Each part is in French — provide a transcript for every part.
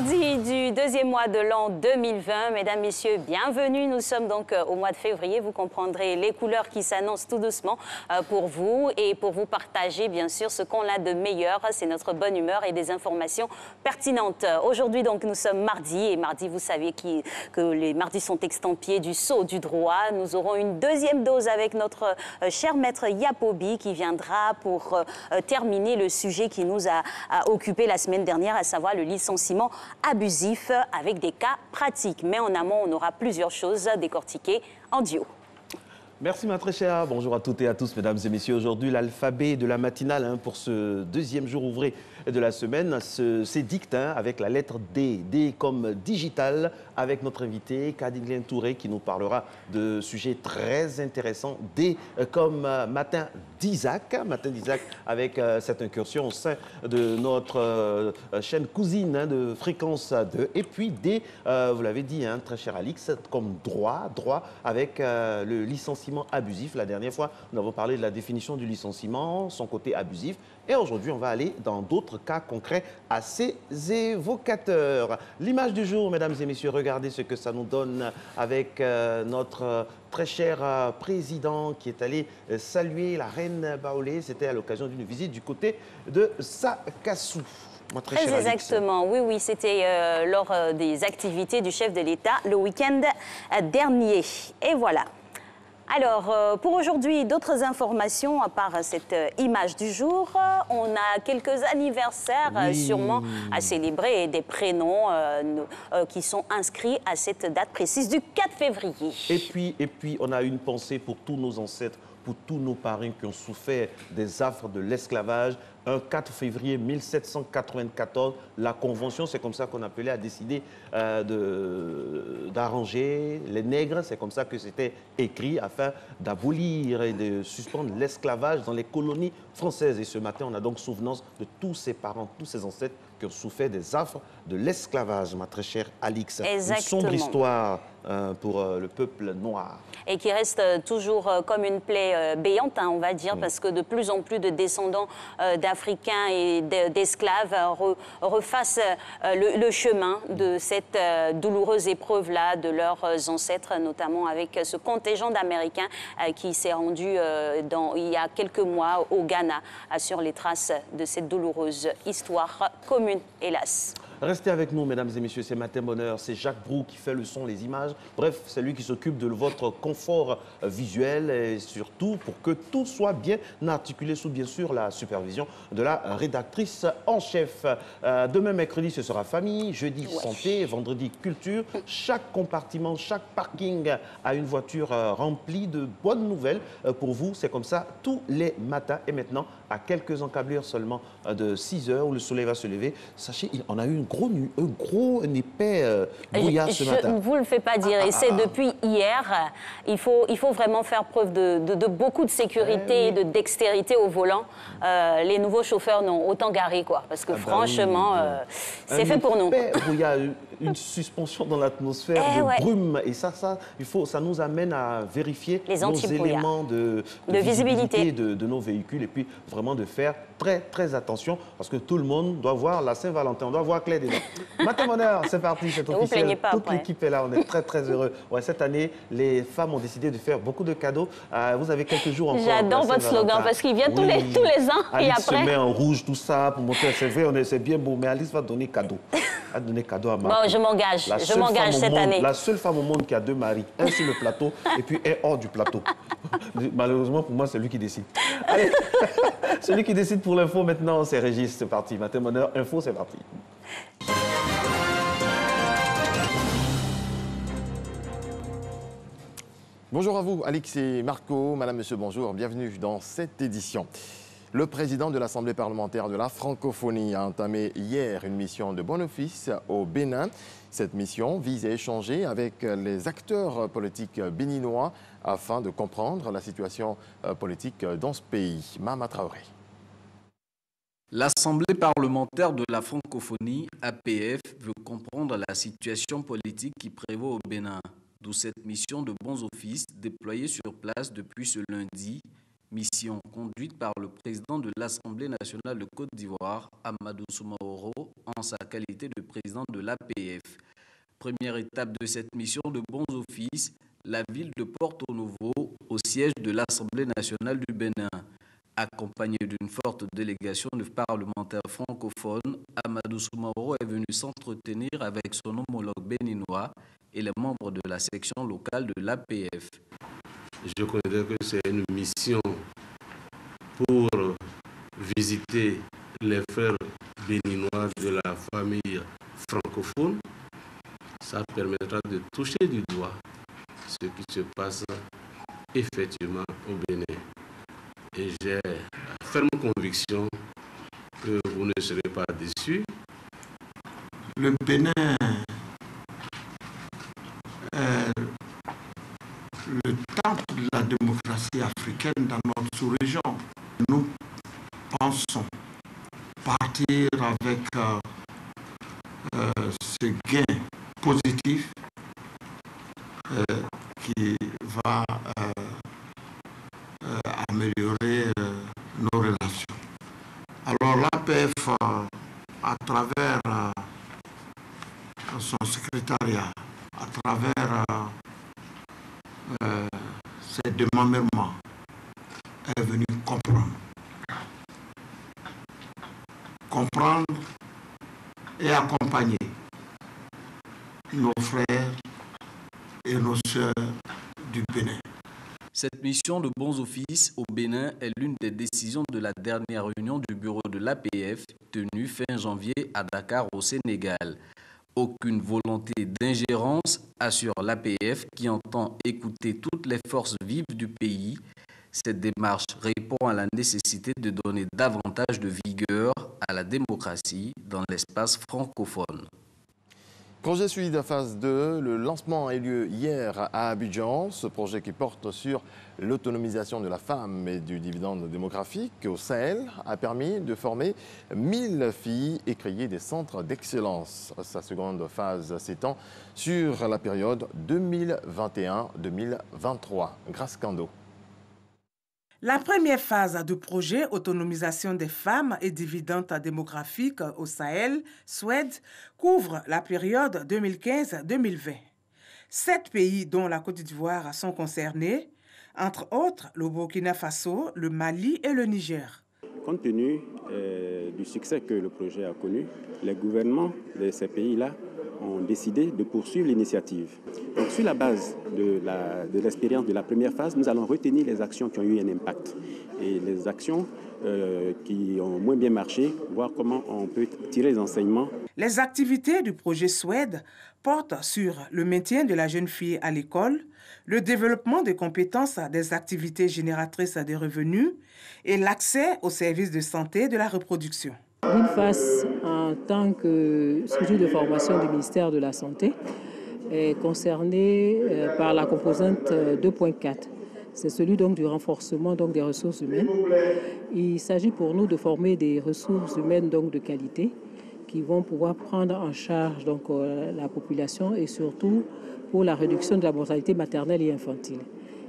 Mardi du deuxième mois de l'an 2020. Mesdames, Messieurs, bienvenue. Nous sommes donc au mois de février. Vous comprendrez les couleurs qui s'annoncent tout doucement pour vous et pour vous partager, bien sûr, ce qu'on a de meilleur. C'est notre bonne humeur et des informations pertinentes. Aujourd'hui, donc, nous sommes mardi. Et mardi, vous savez que les mardis sont extempiés du sceau du droit. Nous aurons une deuxième dose avec notre cher maître Yapobi qui viendra pour terminer le sujet qui nous a occupé la semaine dernière, à savoir le licenciement abusif avec des cas pratiques. Mais en amont, on aura plusieurs choses décortiquées en duo. Merci ma très chère. Bonjour à toutes et à tous, mesdames et messieurs. Aujourd'hui, l'alphabet de la matinale pour ce deuxième jour ouvré de la semaine s'édicte avec la lettre D. D comme digital, avec notre invité Kadinglen Touré qui nous parlera de sujets très intéressants. D comme matin d'Isaac. Matin d'Isaac avec cette incursion au sein de notre chaîne cousine de Fréquence 2. Et puis D, vous l'avez dit, très cher Alix, comme droit avec le licenciement abusif. La dernière fois, nous avons parlé de la définition du licenciement, son côté abusif. Et aujourd'hui, on va aller dans d'autres cas concrets assez évocateurs. L'image du jour, mesdames et messieurs, regardez ce que ça nous donne avec notre très cher président qui est allé saluer la reine Baolé. C'était à l'occasion d'une visite du côté de Sakassou. Très exactement, oui, c'était lors des activités du chef de l'État le week-end dernier. Et voilà. Alors, pour aujourd'hui, d'autres informations à part cette image du jour. On a quelques anniversaires sûrement à célébrer et des prénoms qui sont inscrits à cette date précise du 4 février. Et puis, on a une pensée pour tous nos ancêtres, pour tous nos parrains qui ont souffert des affres de l'esclavage. Un 4 février 1794, la Convention, c'est comme ça qu'on appelait, a décidé d'arranger les nègres. C'est comme ça que c'était écrit afin d'abolir et de suspendre l'esclavage dans les colonies françaises. Et ce matin, on a donc souvenance de tous ces parents, tous ces ancêtres qui ont souffert des affres de l'esclavage, ma très chère Alix. Exactement. Une sombre histoire pour le peuple noir. Et qui reste toujours comme une plaie béante, on va dire, parce que de plus en plus de descendants d'Africains et d'esclaves refassent le chemin de cette douloureuse épreuve-là de leurs ancêtres, notamment avec ce contingent d'Américains qui s'est rendu il y a quelques mois au Ghana sur les traces de cette douloureuse histoire commune, hélas. Restez avec nous, mesdames et messieurs, c'est Matin Bonheur, c'est Jacques Brou qui fait le son, les images. Bref, c'est lui qui s'occupe de votre confort visuel et surtout pour que tout soit bien articulé sous, bien sûr, la supervision de la rédactrice en chef. Demain, mercredi, ce sera famille, jeudi, santé, vendredi, culture. Chaque compartiment, chaque parking a une voiture remplie de bonnes nouvelles pour vous. C'est comme ça tous les matins. Et maintenant, à quelques encablures seulement de 6 heures où le soleil va se lever, sachez, on a eu un épais brouillard ce matin. Je ne vous le fais pas dire, et c'est depuis hier. Il faut vraiment faire preuve de beaucoup de sécurité et de dextérité au volant. Les nouveaux chauffeurs n'ont autant garé, quoi, parce que franchement, c'est fait pour nous. Il y a une suspension dans l'atmosphère de brume, et ça nous amène à vérifier nos éléments de visibilité de nos véhicules, et puis vraiment de faire très attention, parce que tout le monde doit voir la Saint-Valentin, on doit voir clair dedans. Matin Bonheur, c'est parti, c'est officiel. Toute l'équipe est là, on est très heureux. Ouais, cette année, les femmes ont décidé de faire beaucoup de cadeaux. Vous avez quelques jours encore. J'adore votre slogan, parce qu'il vient tous les ans. Alice et après... se met en rouge, tout ça, pour montrer, c'est vrai, c'est bien beau, mais Alice va donner cadeau. Elle va donner cadeau à Marc. Bon, je m'engage cette année. La seule femme au monde qui a 2 maris, un sur le plateau et puis un hors du plateau. Malheureusement, pour moi, c'est lui qui décide. Allez, celui qui décide pour l'info maintenant, c'est Régis. C'est parti. Matin Bonheur, info, c'est parti. Bonjour à vous, Alix et Marco. Madame, monsieur, bonjour. Bienvenue dans cette édition. Le président de l'Assemblée parlementaire de la francophonie a entamé hier une mission de bon office au Bénin. Cette mission vise à échanger avec les acteurs politiques béninois afin de comprendre la situation politique dans ce pays. Mama Traoré. L'Assemblée parlementaire de la francophonie, APF, veut comprendre la situation politique qui prévaut au Bénin. D'où cette mission de bons offices déployée sur place depuis ce lundi Mission conduite par le président de l'Assemblée nationale de Côte d'Ivoire, Amadou Soumaoro, en sa qualité de président de l'APF. Première étape de cette mission de bons offices, la ville de Porto-Novo, au siège de l'Assemblée nationale du Bénin. Accompagné d'une forte délégation de parlementaires francophones, Amadou Soumaoro est venu s'entretenir avec son homologue béninois et les membres de la section locale de l'APF. Je considère que c'est une mission pour visiter les frères béninois de la famille francophone. Ça permettra de toucher du doigt ce qui se passe effectivement au Bénin. Et j'ai la ferme conviction que vous ne serez pas déçus. Le Bénin est le temple de la démocratie africaine dans notre sous-région. Nous pensons partir avec ce gain positif qui va améliorer nos relations. Alors l'APF, à travers son secrétariat, à travers ses démembrements, est venu comprendre et accompagner nos frères et nos sœurs du Bénin. Cette mission de bons offices au Bénin est l'une des décisions de la dernière réunion du bureau de l'APF tenue fin janvier à Dakar au Sénégal. Aucune volonté d'ingérence, assure l'APF qui entend écouter toutes les forces vives du pays. Cette démarche répond à la nécessité de donner davantage de vigueur à la démocratie dans l'espace francophone. Projet suivi de phase 2, le lancement a eu lieu hier à Abidjan. Ce projet qui porte sur l'autonomisation de la femme et du dividende démographique au Sahel a permis de former 1000 filles et créer des centres d'excellence. Sa seconde phase s'étend sur la période 2021-2023. Grâce Kando. La première phase du projet Autonomisation des femmes et dividendes démographiques au Sahel, SWED, couvre la période 2015-2020. 7 pays, dont la Côte d'Ivoire, sont concernés, entre autres le Burkina Faso, le Mali et le Niger. Compte tenu du succès que le projet a connu, les gouvernements de ces pays-là ont décidé de poursuivre l'initiative. Donc, sur la base de l'expérience de la première phase, nous allons retenir les actions qui ont eu un impact et les actions qui ont moins bien marché, voir comment on peut tirer les enseignements. Les activités du projet SWED portent sur le maintien de la jeune fille à l'école, le développement des compétences des activités génératrices de revenus et l'accès aux services de santé et de la reproduction. L'INFAS, en tant que structure de formation du ministère de la Santé, est concernée par la composante 2.4. C'est celui donc du renforcement donc des ressources humaines. Il s'agit pour nous de former des ressources humaines donc de qualité qui vont pouvoir prendre en charge donc la population et surtout pour la réduction de la mortalité maternelle et infantile.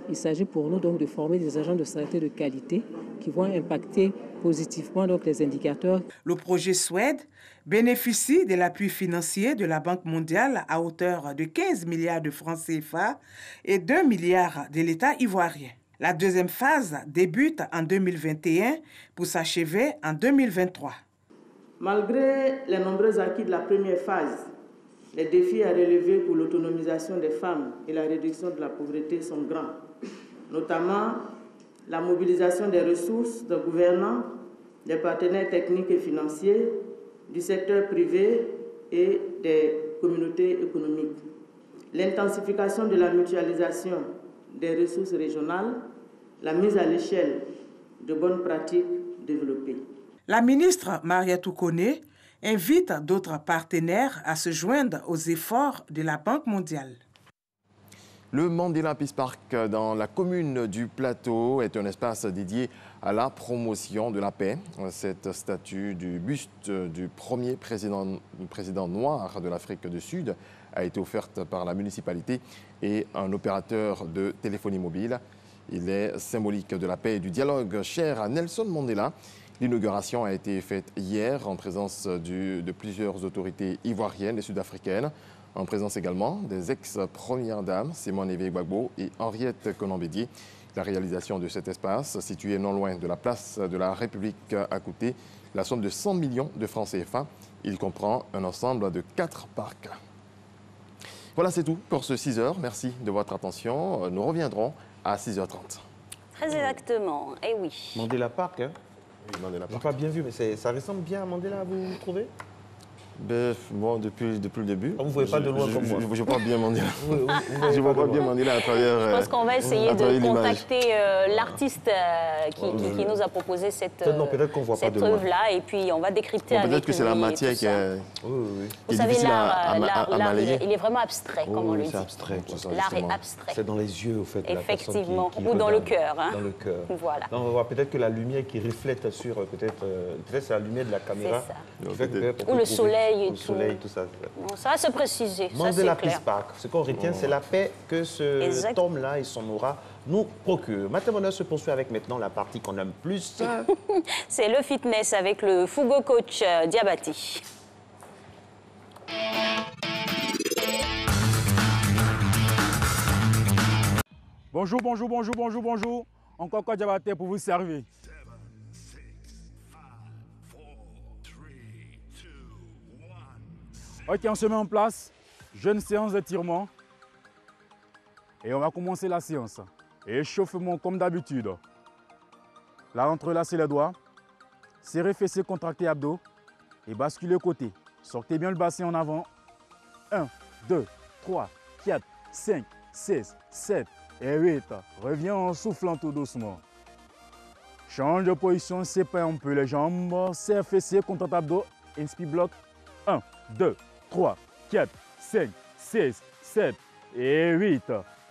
Il s'agit pour nous donc de former des agents de santé de qualité qui vont impacter positivement donc les indicateurs. Le projet SWED bénéficie de l'appui financier de la Banque mondiale à hauteur de 15 milliards de francs CFA et 2 milliards de l'État ivoirien. La deuxième phase débute en 2021 pour s'achever en 2023. Malgré les nombreux acquis de la première phase, les défis à relever pour l'autonomisation des femmes et la réduction de la pauvreté sont grands, notamment la mobilisation des ressources des gouvernants, des partenaires techniques et financiers, du secteur privé et des communautés économiques, l'intensification de la mutualisation des ressources régionales, la mise à l'échelle de bonnes pratiques développées. La ministre Mariatou Koné invite d'autres partenaires à se joindre aux efforts de la Banque mondiale. Le Mandela Peace Park dans la commune du Plateau est un espace dédié à la promotion de la paix. Cette statue du buste du premier président noir de l'Afrique du Sud a été offerte par la municipalité et un opérateur de téléphonie mobile. Il est symbolique de la paix et du dialogue cher à Nelson Mandela. L'inauguration a été faite hier en présence de plusieurs autorités ivoiriennes et sud-africaines, en présence également des ex-premières dames Simone Eve Gbagbo et Henriette Konan-Bédié. La réalisation de cet espace, situé non loin de la place de la République, a coûté la somme de 100 millions de francs CFA. Il comprend un ensemble de 4 parcs. Voilà, c'est tout pour ce 6h. Merci de votre attention. Nous reviendrons à 6h30. Très exactement, eh oui. Mandela Park, hein? Oui, Mandela Je n'ai Park. pas bien vu, mais ça ressemble bien à Mandela, vous trouvez? Bon, depuis le début. Vous ne voyez pas de loin comme moi. Je vois pas bien Mandela. Je Je vois pas bien Mandela à travers. Je pense qu'on va essayer à travers de l'image. contacter l'artiste qui nous a proposé cette œuvre-là et puis on va décrypter avec lui. Peut-être que c'est la matière qui est, Vous savez, à l'art, malayer. il est vraiment abstrait, comme on le dit. C'est abstrait. L'art est abstrait. C'est dans les yeux, au fait. Effectivement, qui ou dans le regarde. cœur. Hein. Dans le cœur. Voilà. Donc, on va voir peut-être que la lumière qui reflète sur, peut-être c'est la lumière de la caméra. C'est ça. Ou le soleil et tout. Ça. Bon, ça va se préciser, Mandela ça c'est Peace clair. Park. Ce qu'on retient, c'est la paix que ce tome-là et son aura nous procurent. Matin Bonheur se poursuit avec maintenant la partie qu'on aime plus. C'est le fitness avec le Fugo Coach Diabati. Bonjour, bonjour, bonjour, bonjour, bonjour. Encore quoi Diabaté pour vous servir. Ok, on se met en place. Jeune séance d'étirement. Et on va commencer la séance. Échauffement comme d'habitude. Là, entrelacez les doigts. Serrez fessiers, contractez abdos. Et basculez côté. Sortez bien le bassin en avant. 1, 2, 3, 4, 5, 6, 7 et 8. Reviens en soufflant tout doucement. Change de position, sépare un peu les jambes. Serre fessiers, contractez abdos. Inspire, bloc. 1, 2, 3, 4, 5, 6, 7 et 8.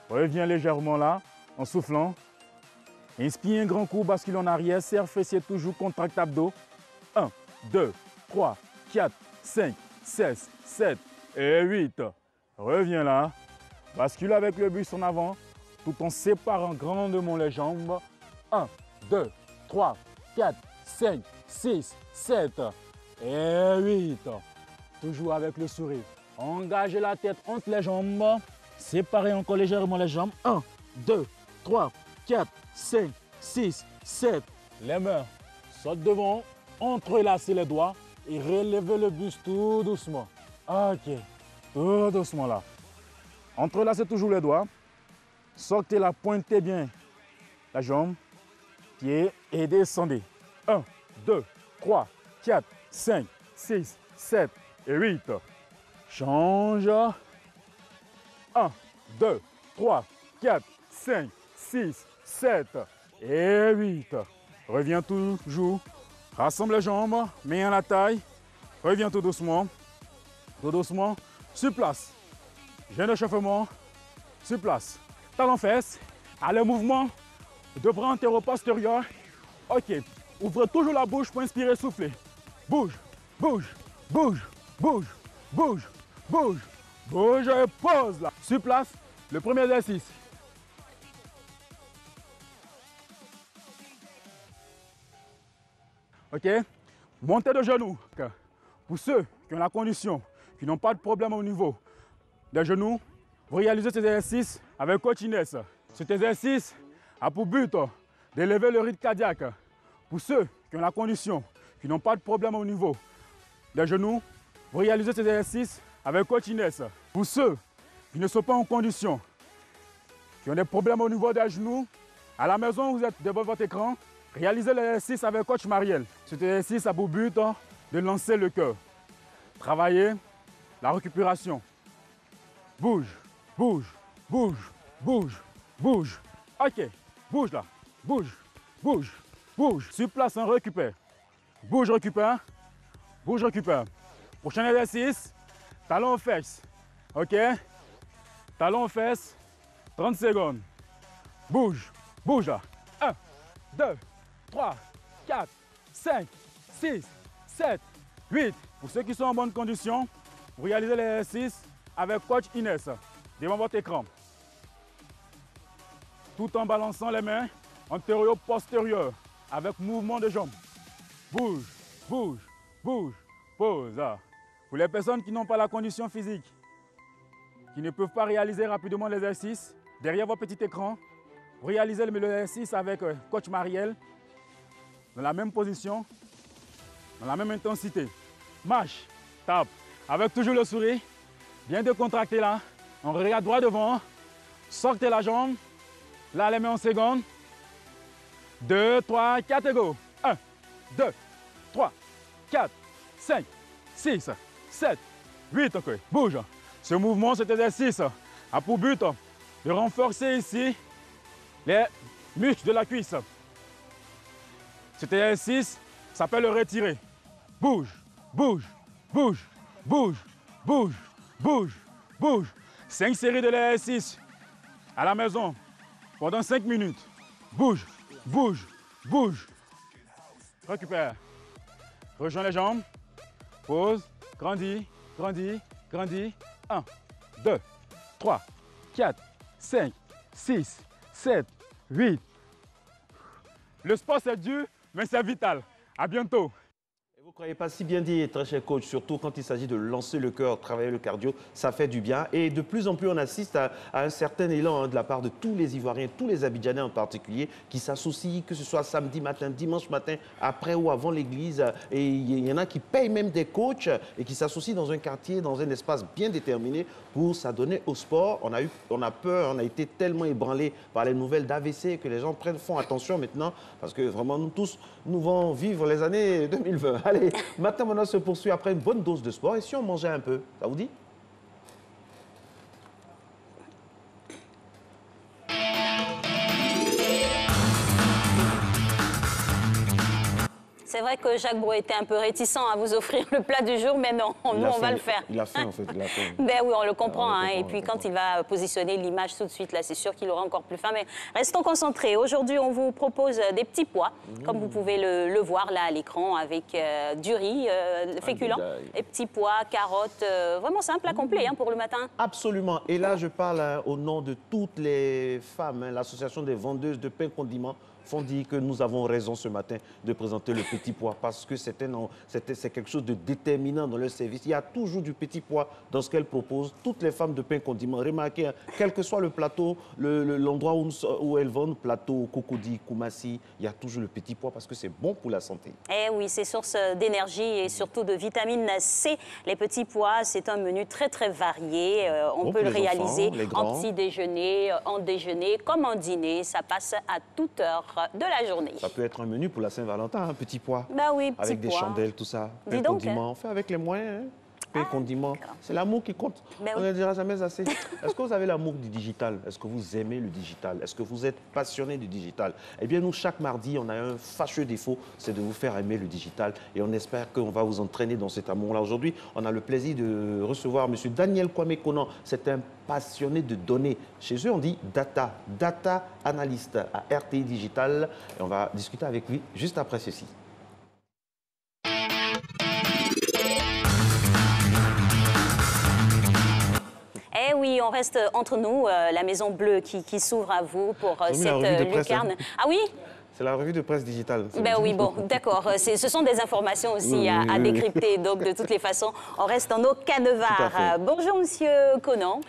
Reviens légèrement là, en soufflant. Inspire un grand coup, bascule en arrière, serre fessier, toujours contracte abdos. 1, 2, 3, 4, 5, 6, 7 et 8. Reviens là, bascule avec le buste en avant, tout en séparant grandement les jambes. 1, 2, 3, 4, 5, 6, 7 et 8. Toujours avec le sourire. Engagez la tête entre les jambes. Séparez encore légèrement les jambes. 1, 2, 3, 4, 5, 6, 7. Les mains sautent devant. Entrelacez les doigts et relevez le buste tout doucement. Ok. Tout doucement là. Entrelacez toujours les doigts. Sortez la pointez bien la jambe. Pied et descendez. 1, 2, 3, 4, 5, 6, 7 et 8. Change. 1, 2, 3, 4, 5, 6, 7 et 8. Reviens toujours. Rassemble les jambes, mets à la taille. Reviens tout doucement. Tout doucement. Sur place. J'ai un échauffement. Sur place. Talon fesses. Allez, mouvement de bras antéro-postérieur. Ok. Ouvrez toujours la bouche pour inspirer, souffler. Bouge, bouge, bouge, bouge, bouge, bouge. Bouge et pose là. Sur place, le premier exercice. Ok. Montez de genoux. Pour ceux qui ont la condition, qui n'ont pas de problème au niveau des genoux, vous réalisez cet exercice avec coach Inès. Cet exercice a pour but d'élever le rythme cardiaque. Pour ceux qui ont la condition, qui n'ont pas de problème au niveau des genoux, vous réalisez cet exercice avec coach Inès. Pour ceux qui ne sont pas en condition, qui ont des problèmes au niveau des genoux, à la maison, vous êtes devant votre écran, réalisez l'exercice avec coach Marielle. Cet exercice a pour but de lancer le cœur. Travailler la récupération. Bouge, bouge, bouge, bouge, bouge. Ok, bouge là, bouge, bouge, bouge. Sur place, on récupère. Bouge, récupère. Bouge, récupère. Prochain exercice, talon aux fesses. Ok, talon aux fesses, 30 secondes. Bouge, bouge là. 1, 2, 3, 4, 5, 6, 7, 8. Pour ceux qui sont en bonne condition, vous réalisez l'exercice avec coach Inès devant votre écran. tout en balançant les mains antérieur-postérieur avec mouvement de jambes. Bouge, bouge, bouge, pause. Pour les personnes qui n'ont pas la condition physique, qui ne peuvent pas réaliser rapidement l'exercice, derrière votre petit écran, vous réalisez l'exercice avec coach Marielle, dans la même position, dans la même intensité. Marche, tape, avec toujours le sourire, bien décontracté là. On regarde droit devant, sortez la jambe, là les mains en seconde. 2, 3, 4 et go. 1, 2, 3, 4, 5, 6, 7, 8, ok, bouge. Ce mouvement, cet exercice a pour but de renforcer ici les muscles de la cuisse. Cet exercice s'appelle le retirer. Bouge, bouge, bouge, bouge, bouge, bouge, bouge. 5 séries de l'exercice à la maison pendant 5 minutes. Bouge, bouge, bouge. Récupère. Rejoins les jambes. Pause. Grandis, grandis, grandis. 1, 2, 3, 4, 5, 6, 7, 8. Le sport, c'est dur, mais c'est vital. À bientôt. Vous ne croyez pas si bien dit, très cher coach, surtout quand il s'agit de lancer le cœur, travailler le cardio, ça fait du bien. Et de plus en plus, on assiste à un certain élan de la part de tous les Ivoiriens, tous les Abidjanais en particulier, qui s'associent, que ce soit samedi matin, dimanche matin, après ou avant l'église. Et il y en a qui payent même des coachs et qui s'associent dans un quartier, dans un espace bien déterminé pour s'adonner au sport. On a peur, on a été tellement ébranlés par les nouvelles d'AVC que les gens font attention maintenant parce que vraiment, nous tous, nous allons vivre les années 2020. Allez, maintenant, on se poursuit après une bonne dose de sport. Et si on mangeait un peu, ça vous dit? C'est vrai que Jacques Bro était un peu réticent à vous offrir le plat du jour, mais non, nous, on va le faire. Il a faim, en fait. Il a faim. Ben oui, on le comprend. Hein, et puis, quand il va positionner l'image tout de suite, là, c'est sûr qu'il aura encore plus faim. Mais restons concentrés. Aujourd'hui, on vous propose des petits pois, comme vous pouvez le voir là à l'écran, avec du riz, féculent, et petits pois, carottes. Vraiment, c'est un plat complet hein, pour le matin. Absolument. Et là, je parle au nom de toutes les femmes, l'association des vendeuses de pain condiments font dire que nous avons raison ce matin de présenter le petit pois parce que c'est quelque chose de déterminant dans leur service. Il y a toujours du petit pois dans ce qu'elles proposent. Toutes les femmes de pain condiment, remarquez, hein, quel que soit le plateau, l'endroit où elles vendent, plateau, cocody, koumassi, il y a toujours le petit pois parce que c'est bon pour la santé. Eh oui, c'est source d'énergie et surtout de vitamine C. Les petits pois, c'est un menu très très varié. On peut le réaliser en petit déjeuner, en déjeuner, comme en dîner. Ça passe à toute heure de la journée. Ça peut être un menu pour la Saint-Valentin, un petit pois. Bah oui, petit avec pois. Des chandelles, tout ça. Pain condiment, on fait avec les moyens. Hein. Pain condiment, c'est l'amour qui compte. On ne le dira jamais assez. Est-ce que vous avez l'amour du digital? Est-ce que vous aimez le digital? Est-ce que vous êtes passionné du digital? Eh bien, nous, chaque mardi, on a un fâcheux défaut, c'est de vous faire aimer le digital. Et on espère qu'on va vous entraîner dans cet amour-là. Aujourd'hui, on a le plaisir de recevoir M. Daniel Kwame Konan. C'est un passionné de données. Chez eux, on dit data analyst à RTI Digital. Et on va discuter avec lui juste après ceci. Eh oui, on reste entre nous, la Maison Bleue qui s'ouvre à vous pour cette lucarne. Ah oui? C'est la revue de presse digitale. Ben oui, bon, d'accord. Ce sont des informations aussi à décrypter. Donc, de toutes les façons, on reste dans nos canevars. Bonjour, monsieur Konan.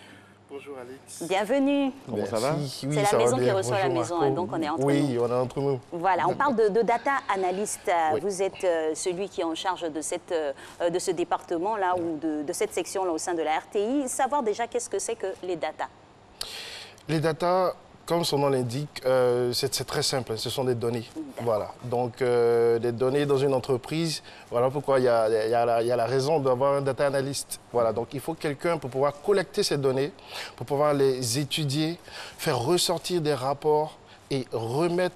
Bonjour, Alex. Bienvenue. Comment ça va? C'est la maison qui reçoit la maison, hein, donc on est entre nous. Oui, on est entre nous. Voilà, on parle de data analyst. Oui. Vous êtes celui qui est en charge de ce département-là ou de cette section-là au sein de la RTI. Savoir déjà qu'est-ce que c'est que les data? Les data, comme son nom l'indique, c'est très simple, ce sont des données. Voilà. Donc, des données dans une entreprise, voilà pourquoi il y a la raison d'avoir un data analyst. Voilà. Donc, il faut quelqu'un pour pouvoir collecter ces données, pour pouvoir les étudier, faire ressortir des rapports et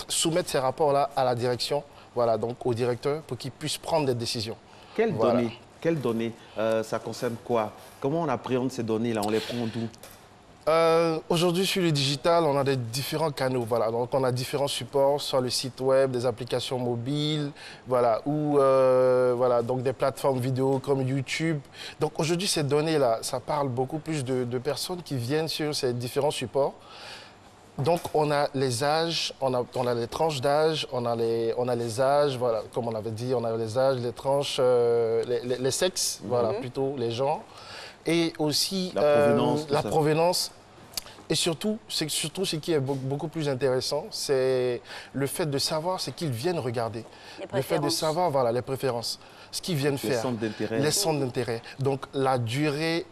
soumettre ces rapports-là à la direction, voilà, donc au directeur, pour qu'il puisse prendre des décisions. Quelles données ça concerne quoi? Comment on appréhende ces données-là? On les prend d'où? Aujourd'hui, sur le digital, on a des différents canaux. Voilà. Donc, on a différents supports sur le site web, des applications mobiles, voilà, ou voilà, donc des plateformes vidéo comme YouTube. Donc, aujourd'hui, ces données-là, ça parle beaucoup plus de personnes qui viennent sur ces différents supports Donc, on a les âges, on a les tranches d'âge, on a les âges, voilà, comme on avait dit, on a les âges, les tranches, les sexes, voilà, plutôt, les genres. Et aussi la provenance. Et surtout ce qui est beaucoup plus intéressant, c'est le fait de savoir ce qu'ils viennent regarder. Le fait de savoir, voilà, les préférences, ce qu'ils viennent faire. Les centres d'intérêt. Donc, la durée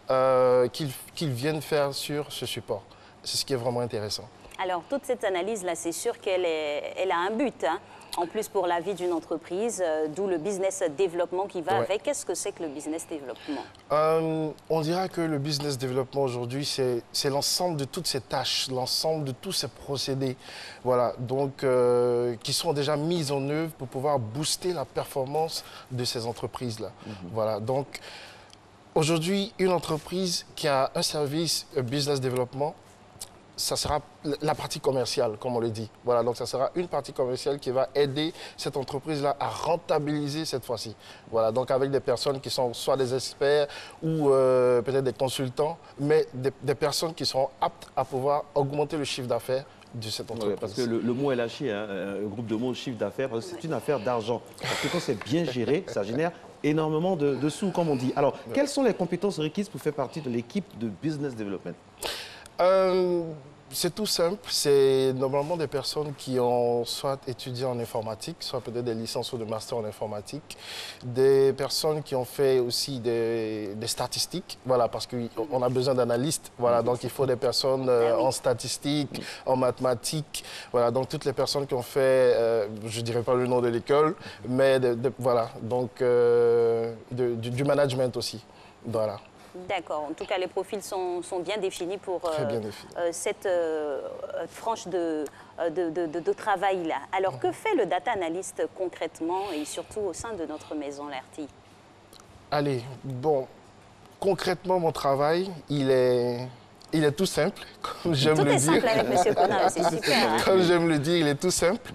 qu'ils viennent faire sur ce support. C'est ce qui est vraiment intéressant. Alors, toute cette analyse-là, c'est sûr qu'elle a un but, hein. En plus pour la vie d'une entreprise, d'où le business développement qui va avec. Qu'est-ce que c'est que le business développement? On dira que le business développement aujourd'hui, c'est l'ensemble de toutes ces tâches, l'ensemble de tous ces procédés, voilà, donc qui sont déjà mis en œuvre pour pouvoir booster la performance de ces entreprises-là. Voilà, donc aujourd'hui, une entreprise qui a un service business développement, ça sera la partie commerciale, comme on le dit. Voilà, donc ça sera une partie commerciale qui va aider cette entreprise-là à rentabiliser cette fois-ci. Voilà, donc avec des personnes qui sont soit des experts ou peut-être des consultants, mais des personnes qui seront aptes à pouvoir augmenter le chiffre d'affaires de cette entreprise. Oui, parce que le mot est lâché, hein, un groupe de mots, chiffre d'affaires, c'est une affaire d'argent. Parce que quand c'est bien géré, ça génère énormément de sous, comme on dit. Alors, quelles sont les compétences requises pour faire partie de l'équipe de business development? C'est tout simple, c'est normalement des personnes qui ont soit étudié en informatique, soit peut-être des licences ou des masters en informatique, des personnes qui ont fait aussi des statistiques, voilà, parce qu'on a besoin d'analystes, voilà, donc il faut des personnes en statistiques, en mathématiques, voilà, donc toutes les personnes qui ont fait, je ne dirais pas le nom de l'école, mais voilà, donc du management aussi, voilà. D'accord. En tout cas, les profils sont bien définis pour cette franche de travail-là. Alors, que fait le data analyst concrètement et surtout au sein de notre maison, l'RTI? Allez, bon, concrètement, mon travail, il est tout simple, comme j'aime le dire. Tout est simple avec M. Konar, c'est super. Comme j'aime le dire, il est tout simple.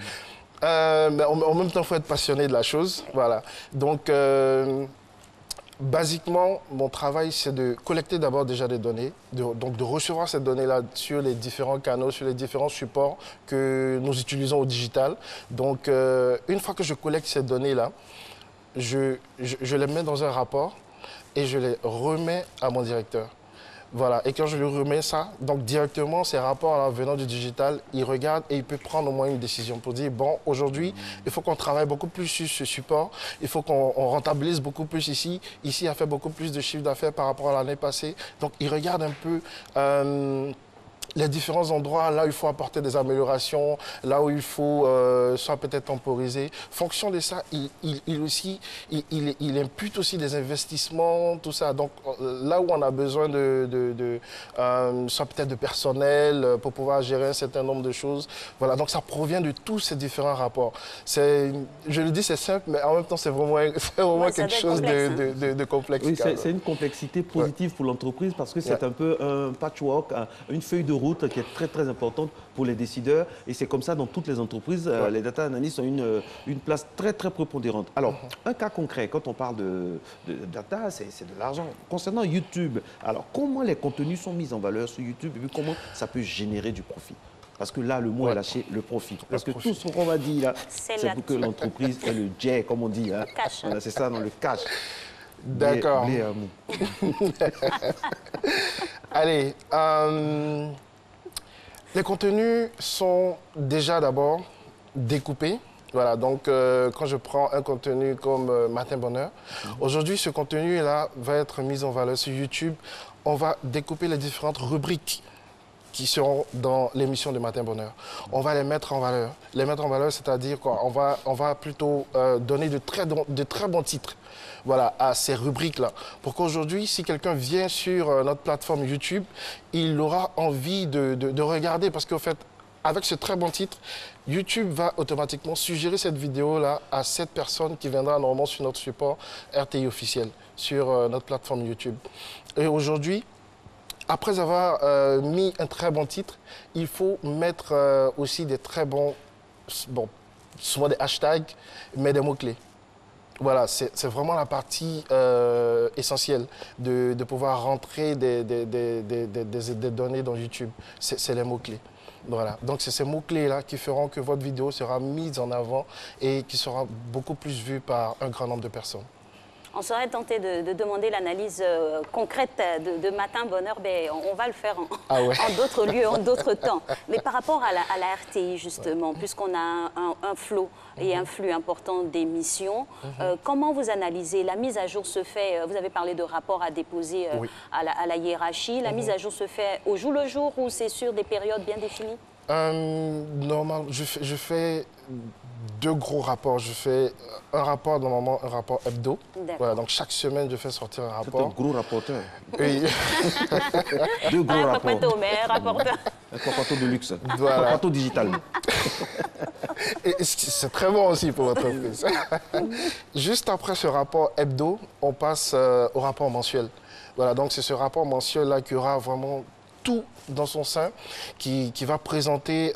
Mais en même temps, il faut être passionné de la chose. Voilà. Donc, basiquement, mon travail, c'est de collecter d'abord déjà des données, donc de recevoir ces données-là sur les différents canaux, sur les différents supports que nous utilisons au digital. Donc, une fois que je collecte ces données-là, je les mets dans un rapport et je les remets à mon directeur. Voilà, et quand je lui remets ça, donc directement, ces rapports venant du digital, il regarde et il peut prendre au moins une décision pour dire, bon, aujourd'hui, il faut qu'on travaille beaucoup plus sur ce support, il faut qu'on rentabilise beaucoup plus ici. Ici, il a fait beaucoup plus de chiffre d'affaires par rapport à l'année passée. Donc, il regarde un peu les différents endroits, là où il faut apporter des améliorations, là où il faut soit peut-être temporiser. Fonction de ça, il impute aussi des investissements, tout ça. Donc là où on a besoin soit peut-être de personnel pour pouvoir gérer un certain nombre de choses. Voilà, donc ça provient de tous ces différents rapports. Je le dis, c'est simple, mais en même temps, c'est vraiment quelque chose de complexe. Oui, c'est une complexité positive pour l'entreprise parce que c'est un peu un patchwork, une feuille de route qui est très très importante pour les décideurs et c'est comme ça dans toutes les entreprises. Les data analysts ont une place très très prépondérante. Alors, un cas concret, quand on parle de data, c'est de l'argent. Concernant YouTube, alors comment les contenus sont mis en valeur sur YouTube et puis comment ça peut générer du profit? Parce que là, le mot est lâché, le profit. Parce que tout ce qu'on va dire là, c'est pour que l'entreprise ait le jet, comme on dit. Hein. Voilà, c'est ça, dans le cash. D'accord. Allez, les contenus sont déjà d'abord découpés. Voilà, donc quand je prends un contenu comme Matin Bonheur, aujourd'hui ce contenu-là va être mis en valeur sur YouTube. On va découper les différentes rubriques qui seront dans l'émission de Matin Bonheur. On va les mettre en valeur. Les mettre en valeur, c'est-à-dire quoi? On va plutôt donner de très bons titres, voilà, à ces rubriques-là. Pour qu'aujourd'hui, si quelqu'un vient sur notre plateforme YouTube, il aura envie de regarder. Parce qu'en fait, avec ce très bon titre, YouTube va automatiquement suggérer cette vidéo-là à cette personne qui viendra normalement sur notre support RTI officiel, sur notre plateforme YouTube. Et aujourd'hui, après avoir mis un très bon titre, il faut mettre aussi des très bons, souvent des hashtags, mais des mots-clés. Voilà, c'est vraiment la partie essentielle de pouvoir rentrer des données dans YouTube. C'est les mots-clés. Voilà. Donc c'est ces mots-clés-là qui feront que votre vidéo sera mise en avant et qui sera beaucoup plus vue par un grand nombre de personnes. On serait tenté de demander l'analyse concrète de Matin Bonheur, mais on va le faire en d'autres lieux, en d'autres temps. Mais par rapport à la RTI, justement, puisqu'on a un flot et un flux important d'émissions, comment vous analysez? La mise à jour se fait, vous avez parlé de rapports à déposer à la hiérarchie, la mise à jour se fait au jour le jour ou c'est sur des périodes bien définies? Normalement, je fais 2 gros rapports. Je fais un rapport, normalement, un rapport hebdo. Voilà, donc chaque semaine, je fais sortir un rapport. C'est un gros rapporteur. Oui. 2 gros rapports. Mais rapporteur. Un rapporteur de luxe. Voilà. Un rapporteur digital. C'est très bon aussi pour votre entreprise. Juste après ce rapport hebdo, on passe au rapport mensuel. Voilà, donc c'est ce rapport mensuel-là qui aura vraiment tout dans son sein, qui va présenter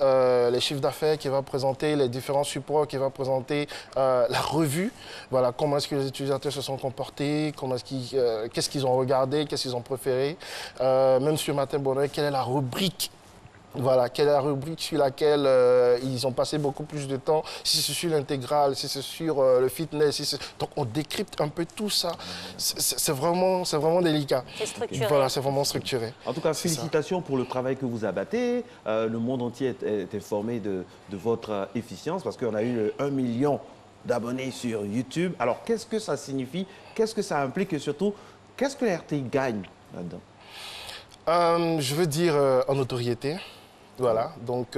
les chiffres d'affaires, qui va présenter les différents supports, qui va présenter la revue. Voilà, comment est-ce que les utilisateurs se sont comportés, qu'est-ce qu'ils ont regardé, qu'est-ce qu'ils ont préféré. Même sur Matin Bonheur, quelle est la rubrique? Voilà, quelle est la rubrique sur laquelle ils ont passé beaucoup plus de temps, si c'est sur l'intégrale, si c'est sur le fitness. Donc on décrypte un peu tout ça. C'est vraiment délicat. C'est structuré. Voilà, c'est vraiment structuré. En tout cas, félicitations pour le travail que vous abattez. Le monde entier est informé de votre efficience parce qu'on a eu 1 million d'abonnés sur YouTube. Alors qu'est-ce que ça signifie? Qu'est-ce que ça implique et surtout, qu'est-ce que la RTI gagne là-dedans? Je veux dire en notoriété. Voilà, donc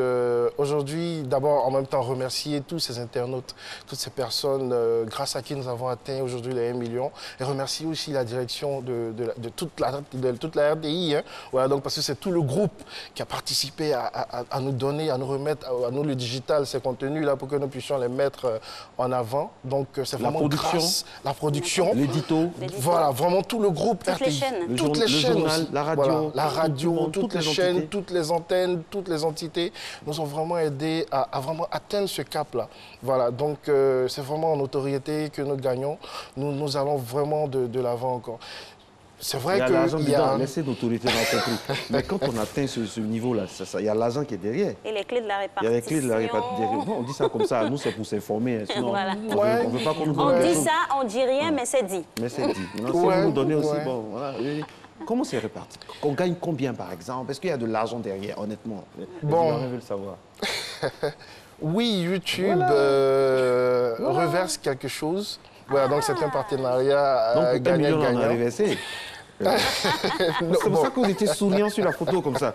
aujourd'hui, d'abord, en même temps, remercier tous ces internautes, toutes ces personnes grâce à qui nous avons atteint aujourd'hui les 1 million et remercier aussi la direction de toute la RTI, hein. Voilà, donc, parce que c'est tout le groupe qui a participé à nous donner, à nous remettre, à nous le digital, ces contenus-là, pour que nous puissions les mettre en avant. Donc, c'est vraiment grâce la production, l'édito, voilà, vraiment tout le groupe toutes RTI. Les chaînes. Toutes les chaînes, journal, la radio, voilà, la radio, toutes les chaînes, entités. toutes les antennes, toutes les entités nous ont vraiment aidés à vraiment atteindre ce cap-là. Voilà, donc c'est vraiment en notoriété que nous gagnons. Nous allons vraiment de l'avant encore. C'est vrai qu'il y a laissez l'autorité dans le compris. Mais quand on atteint ce niveau-là, il y a l'argent qui est derrière. Et les clés de la répartition. Il y a les clés de la répartition. On dit ça comme ça, nous c'est pour s'informer. Sinon, voilà. on ne veut pas qu'on nous donne on dit ça, on dit rien, mais c'est dit. Mais c'est dit. Maintenant, si vous nous donnez aussi, bon, voilà. Comment c'est réparti? On gagne combien, par exemple? Est-ce qu'il y a de l'argent derrière, honnêtement? Bon. Je veux le savoir. Oui, YouTube reverse quelque chose. Voilà, donc c'est un partenariat gagnant-gagnant. Donc, 1 million, on a reversé. C'est pour ça que vous étiez souriant sur la photo comme ça.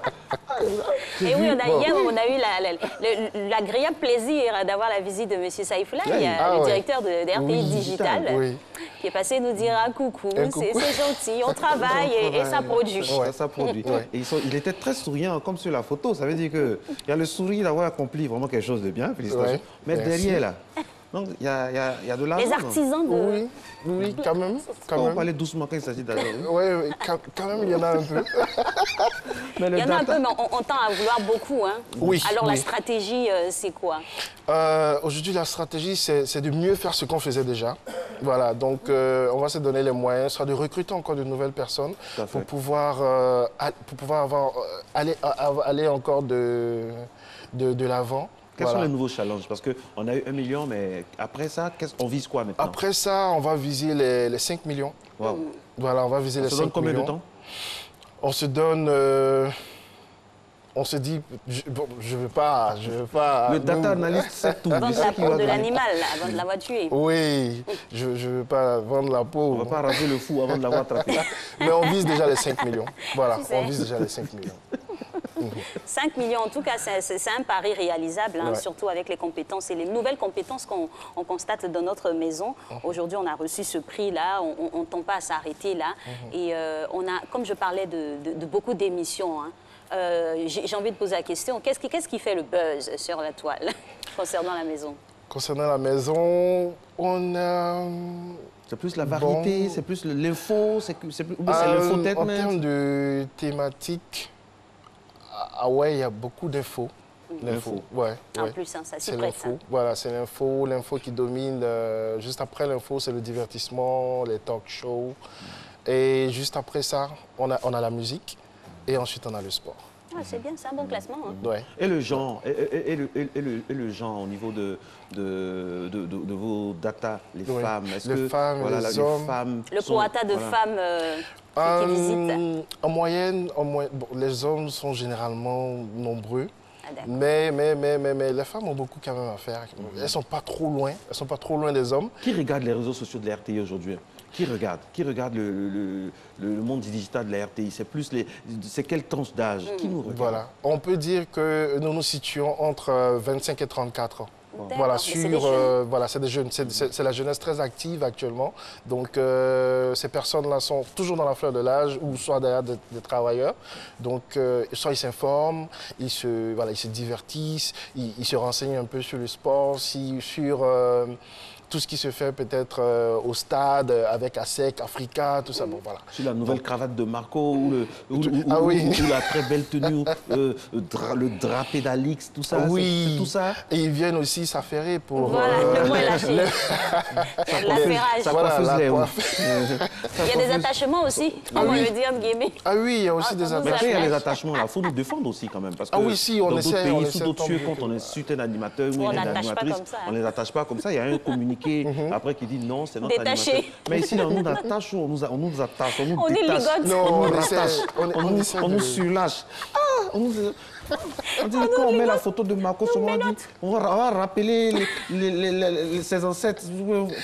Et oui, hier, on a eu l'agréable plaisir d'avoir la visite de M. Saïfoula, le directeur de RTI Digital, qui est passé nous dire un coucou, c'est gentil, on travaille et ça produit. Ouais, ça produit. Ouais. Et il était très souriant, comme sur la photo. Ça veut dire qu'il y a le sourire d'avoir accompli vraiment quelque chose de bien, félicitations. Mais derrière, là, donc, il y a de l'argent. Les artisans de... Oui, quand même. On va parler doucement quand il s'agit d'argent. Oui, quand même, il y en a un peu. Il y en a un peu, mais on tend à vouloir beaucoup. Hein. Oui. Alors, la stratégie, c'est quoi? Aujourd'hui, la stratégie, c'est de mieux faire ce qu'on faisait déjà. Voilà, donc on va se donner les moyens, soit de recruter encore de nouvelles personnes pour pouvoir aller encore de l'avant. Quels sont les nouveaux challenges? Parce qu'on a eu 1 million, mais après ça, on vise quoi maintenant? Après ça, on va viser les 5 millions. Wow. Voilà, on va viser les 5 millions. On se donne combien de temps? On se donne... on se dit, je veux pas... Le data analyst, c'est tout. Vendre la peau de l'animal, avant de l'avoir tué. Oui, je ne veux pas vendre la peau. On ne va pas raser le fou avant de l'avoir attrapé. Mais on vise déjà les 5 millions. Voilà, on vise déjà les 5 millions. 5 millions, en tout cas, c'est un pari réalisable, hein, surtout avec les compétences et les nouvelles compétences qu'on constate dans notre maison. Aujourd'hui, on a reçu ce prix-là, on ne tend pas à s'arrêter là. Et on a, comme je parlais de beaucoup d'émissions, hein, j'ai envie de poser la question, qu'est-ce qui fait le buzz sur la toile concernant la maison? Concernant la maison, on a... C'est plus la variété, c'est plus l'info, c'est l'info-tête. En termes de thématique, il y a beaucoup d'infos. L'info, En plus, hein, ça s'y prête. Voilà, c'est l'info qui domine. Juste après l'info, c'est le divertissement, les talk shows. Et juste après ça, on a la musique et ensuite on a le sport. Ah, c'est bien, c'est un bon classement. Hein. Ouais. Et le genre, et le genre au niveau de vos data, les femmes, est-ce que femmes, voilà, les les hommes, femmes le quota de femmes qui visitent. En moyenne, bon, les hommes sont généralement nombreux. Ah, mais les femmes ont beaucoup quand même à faire. Elles ne sont pas trop loin des hommes. Qui regarde les réseaux sociaux de la RTI aujourd'hui? Qui regarde le monde digital de la RTI? C'est quelle tranche d'âge? Qui nous regarde? Voilà. On peut dire que nous nous situons entre 25 et 34 ans. Voilà, c'est des jeunes, c'est la jeunesse très active actuellement. Donc, ces personnes-là sont toujours dans la fleur de l'âge ou soit derrière des travailleurs. Donc, soit ils s'informent, ils se divertissent, ils se renseignent un peu sur le sport, sur tout ce qui se fait peut-être au stade avec ASEC, Africa, tout ça. Bon, voilà. Sur la nouvelle cravate de Marco ou la très belle tenue, le drapé d'Alix, tout ça. Oui, c'est tout ça. Et ils viennent aussi s'affairer pour... Voilà, le mot est lâché. L'affairage. Il y a des attachements aussi, on va le dire, Guémé. Ah oui, il y a aussi des attachements. Mais après, il y a les attachements, là. Il faut nous défendre aussi quand même. Parce que oui, si, on dans essaie. d'autres pays, sous d'autres cieux, quand on insulte un animateur ou une animatrice, on ne les attache pas comme ça. Il y a un communiqué après qui dit non, c'est notre détaché. animateur. Mais ici, on nous attache, on nous attache, on nous détache. Non, on nous rattache, on nous surlâche. On dit quand on met la photo de Marco, on va rappeler ses ancêtres.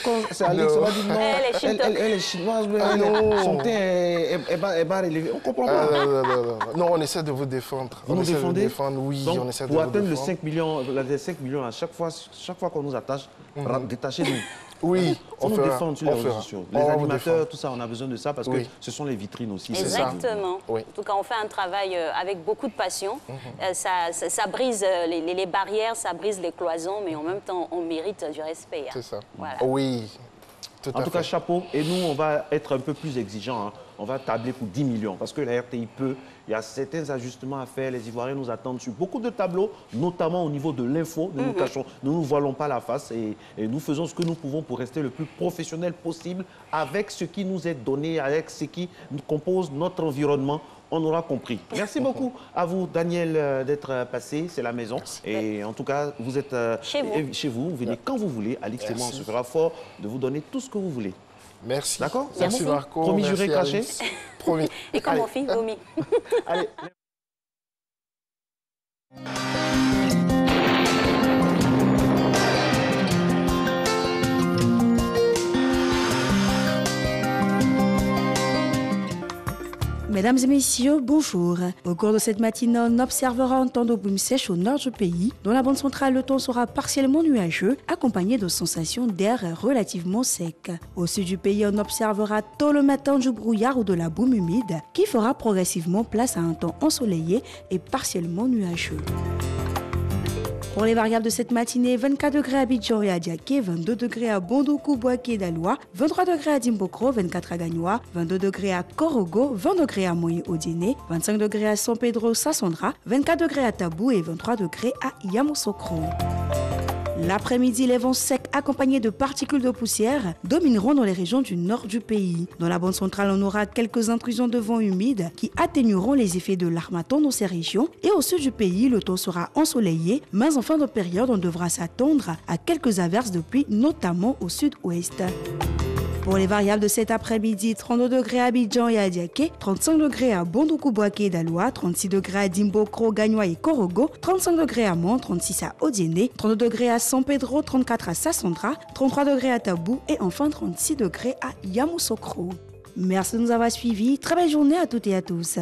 Quand c'est Alex, on va dire non, elle est chinoise, son teint est bas élevé. On comprend pas. Non, on essaie de vous défendre. Vous nous défendez? Oui, donc, on essaie de vous défendre. Pour atteindre les 5 millions, à chaque fois qu'on nous attache, détachez-nous. Oui, on nous défendre sur les réseaux sociaux. Les animateurs, tout ça, on a besoin de ça parce que ce sont les vitrines aussi. Exactement. En tout cas, on fait un travail avec beaucoup de passion. Ça brise les barrières, ça brise les cloisons, mais en même temps, on mérite du respect. C'est ça. Voilà. Oui. En tout cas, chapeau. Et nous, on va être un peu plus exigeants. On va tabler pour 10 millions parce que la RTI peut. Il y a certains ajustements à faire. Les Ivoiriens nous attendent sur beaucoup de tableaux, notamment au niveau de l'info. Nous nous nous voilons pas la face et nous faisons ce que nous pouvons pour rester le plus professionnel possible avec ce qui nous est donné, avec ce qui compose notre environnement. On aura compris. Merci beaucoup à vous, Daniel, d'être passé. C'est la maison. Et en tout cas, vous êtes chez vous. Vous venez quand vous voulez. Alix et moi, on se fera fort de vous donner tout ce que vous voulez. Merci. D'accord? Merci Marco. Promis, juré, caché. Promis. Et comme mon fils, vomi. Allez. Mesdames et messieurs, bonjour. Au cours de cette matinée, on observera un temps de brume sèche au nord du pays. Dans la bande centrale, le temps sera partiellement nuageux, accompagné de sensations d'air relativement sec. Au sud du pays, on observera tôt le matin du brouillard ou de la brume humide, qui fera progressivement place à un temps ensoleillé et partiellement nuageux. Pour les variables de cette matinée, 24 degrés à Abidjan et à Diaké, 22 degrés à Bondoukou, Boaké et Daloa, 23 degrés à Dimbokro, 24 à Gagnoa, 22 degrés à Korogo, 20 degrés à Moyen-Odiné, 25 degrés à San Pedro, Sassandra, 24 degrés à Tabou et 23 degrés à Yamoussoukro. L'après-midi, les vents secs accompagnés de particules de poussière domineront dans les régions du nord du pays. Dans la bande centrale, on aura quelques intrusions de vent humide qui atténueront les effets de l'harmattan dans ces régions. Et au sud du pays, le temps sera ensoleillé, mais en fin de période, on devra s'attendre à quelques averses de pluie, notamment au sud-ouest. Pour les variables de cet après-midi, 32 degrés à Abidjan et à Diaké, 35 degrés à Bondoukou, Boaké et Daloa, 36 degrés à Dimbokro, Gagnoa et Korogo, 35 degrés à Mont, 36 à Odiéné, 32 degrés à San Pedro, 34 à Sassandra, 33 degrés à Tabou et enfin 36 degrés à Yamoussoukro. Merci de nous avoir suivis. Très belle journée à toutes et à tous.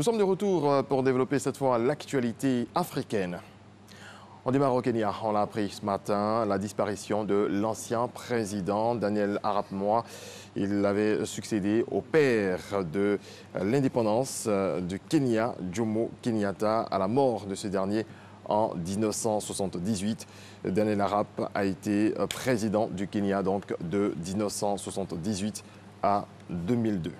Nous sommes de retour pour développer cette fois l'actualité africaine. On démarre au Kenya. On l'a appris ce matin, la disparition de l'ancien président Daniel Arap Moi. Il avait succédé au père de l'indépendance du Kenya, Jomo Kenyatta, à la mort de ce dernier en 1978. Daniel Arap a été président du Kenya donc de 1978 à 2002.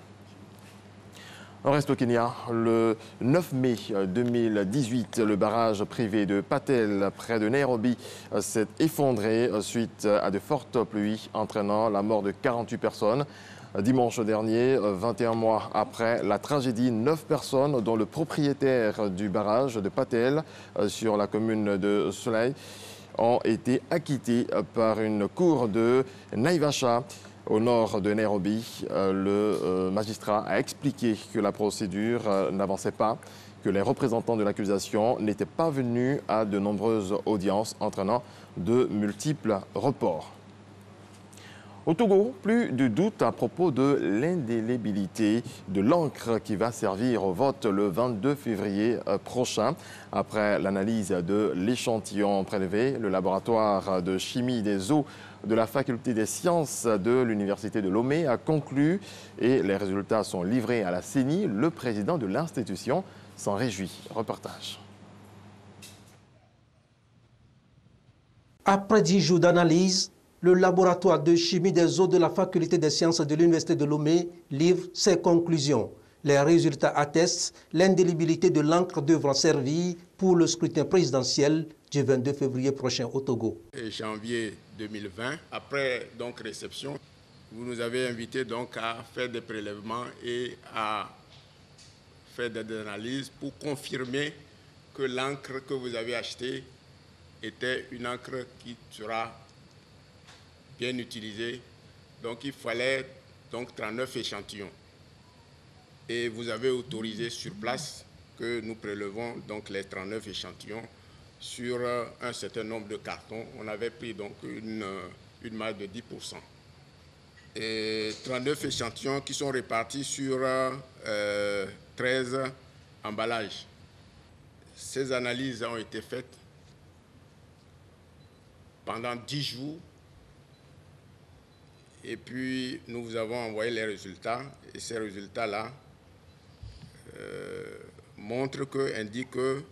On reste au Kenya. Le 9 mai 2018, le barrage privé de Patel, près de Nairobi, s'est effondré suite à de fortes pluies entraînant la mort de 48 personnes. Dimanche dernier, 21 mois après la tragédie, 9 personnes, dont le propriétaire du barrage de Patel sur la commune de Soleil, ont été acquittées par une cour de Naivasha. Au nord de Nairobi, le magistrat a expliqué que la procédure n'avançait pas, que les représentants de l'accusation n'étaient pas venus à de nombreuses audiences, entraînant de multiples reports. Au Togo, plus de doute à propos de l'indélibilité de l'encre qui va servir au vote le 22 février prochain. Après l'analyse de l'échantillon prélevé, le laboratoire de chimie des eaux de la faculté des sciences de l'université de Lomé a conclu et les résultats sont livrés à la CENI. Le président de l'institution s'en réjouit. Reportage. Après 10 jours d'analyse, le laboratoire de chimie des eaux de la faculté des sciences de l'université de Lomé livre ses conclusions. Les résultats attestent l'indélibilité de l'encre devra servir pour le scrutin présidentiel du 22 février prochain au Togo. Janvier 2020, après donc réception, vous nous avez invités donc à faire des prélèvements et à faire des analyses pour confirmer que l'encre que vous avez achetée était une encre qui sera bien utilisée. Donc il fallait donc 39 échantillons. Et vous avez autorisé sur place que nous prélevons donc les 39 échantillons sur un certain nombre de cartons. On avait pris donc une marge de 10%. Et 39 échantillons qui sont répartis sur 13 emballages. Ces analyses ont été faites pendant 10 jours. Et puis, nous vous avons envoyé les résultats. Et ces résultats-là indiquent que